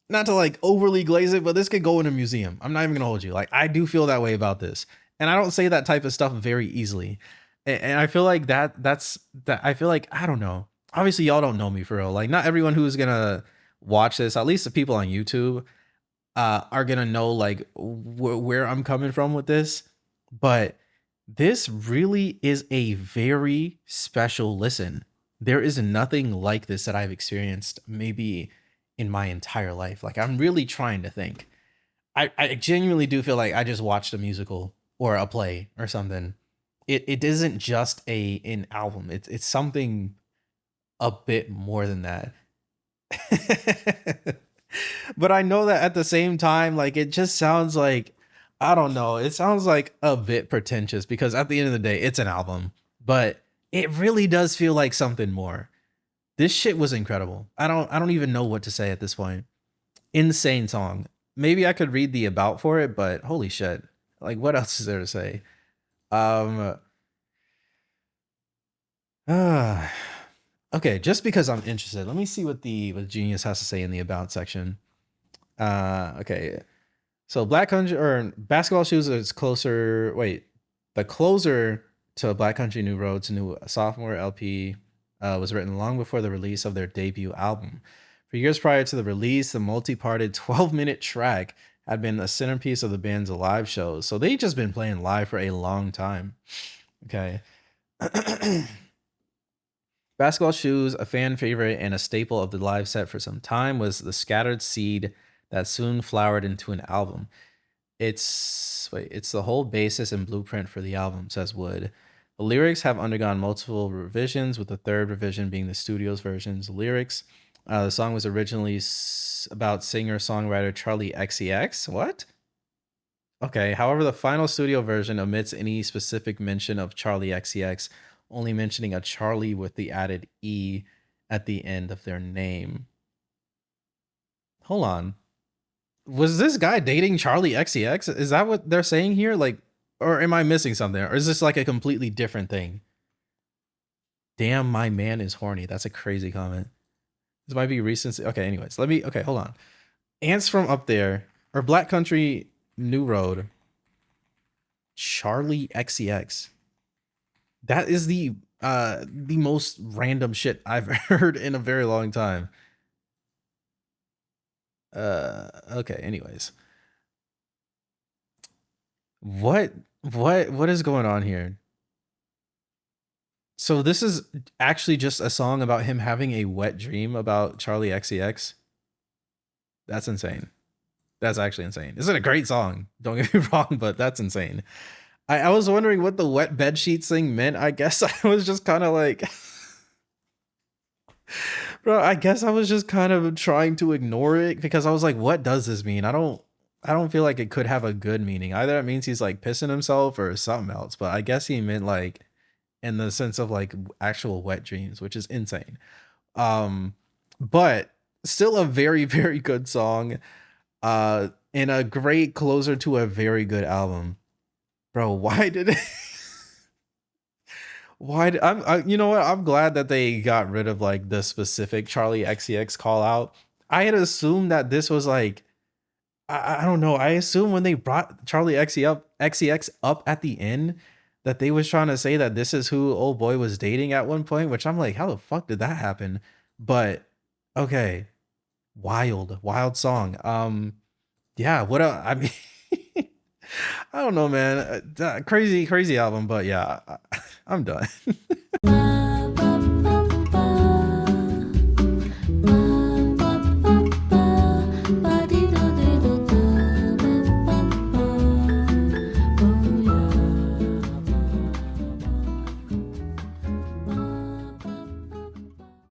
not to like overly glaze it, but this could go in a museum. I'm not even gonna hold you. Like I do feel that way about this. And I don't say that type of stuff very easily. And I feel like that's I feel like, I don't know. Obviously y'all don't know me for real. Like not everyone who's gonna watch this, at least the people on YouTube, are gonna know like where I'm coming from with this. But this really is a very special listen. There is nothing like this that I've experienced maybe in my entire life. Like I'm really trying to think. I genuinely do feel like I just watched a musical or a play or something. It isn't just an album. It's something a bit more than that. But I know that at the same time, like it just sounds like, I don't know, it sounds like a bit pretentious because at the end of the day, it's an album, but it really does feel like something more. This shit was incredible. I don't even know what to say at this point. Insane song. Maybe I could read the about for it, but holy shit. Like what else is there to say? Um okay, just because I'm interested, let me see what what Genius has to say in the about section. Okay. So Black Country or Basketball Shoes is closer. Wait, the closer to Black Country New Road's new sophomore LP was written long before the release of their debut album. For years prior to the release, the multi-parted 12-minute track had been a centerpiece of the band's live shows. So they just been playing live for a long time. Okay. Basketball Shoes, a fan favorite and a staple of the live set for some time, was the scattered seed that soon flowered into an album. It's the whole basis and blueprint for the album, says Wood. The lyrics have undergone multiple revisions, with the third revision being the studio's versions. The lyrics, the song was originally about singer-songwriter Charlie XCX. What? Okay. However, the final studio version omits any specific mention of Charlie XCX, only mentioning a Charlie with the added E at the end of their name. Hold on. Was this guy dating Charlie XCX? Is that what they're saying here? Like, or am I missing something? Or is this like a completely different thing? Damn, my man is horny. That's a crazy comment. This might be recency. Okay, anyways, okay, hold on. Ants from Up There, or Black Country New Road, Charlie XCX. That is the most random shit I've heard in a very long time. Okay, anyways. What is going on here? So this is actually just a song about him having a wet dream about Charlie XCX. That's insane. That's actually insane. This is a great song. Don't get me wrong, but that's insane. I was wondering what the wet bed sheets thing meant. I guess I was just kind of like, bro, I guess I was just kind of trying to ignore it because I was like, what does this mean? I don't feel like it could have a good meaning. Either it means he's like pissing himself or something else, but I guess he meant like in the sense of like actual wet dreams, which is insane. But still a very, very good song. And a great closer to a very good album. Bro, why did it you know what? I'm glad that they got rid of like the specific Charlie XCX call out. I had assumed that this was like I don't know. I assume when they brought Charlie XCX up at the end that they was trying to say that this is who old boy was dating at one point, which I'm like, how the fuck did that happen? But okay, wild song. Yeah, I mean, I don't know, man. Crazy album, but yeah, I'm done.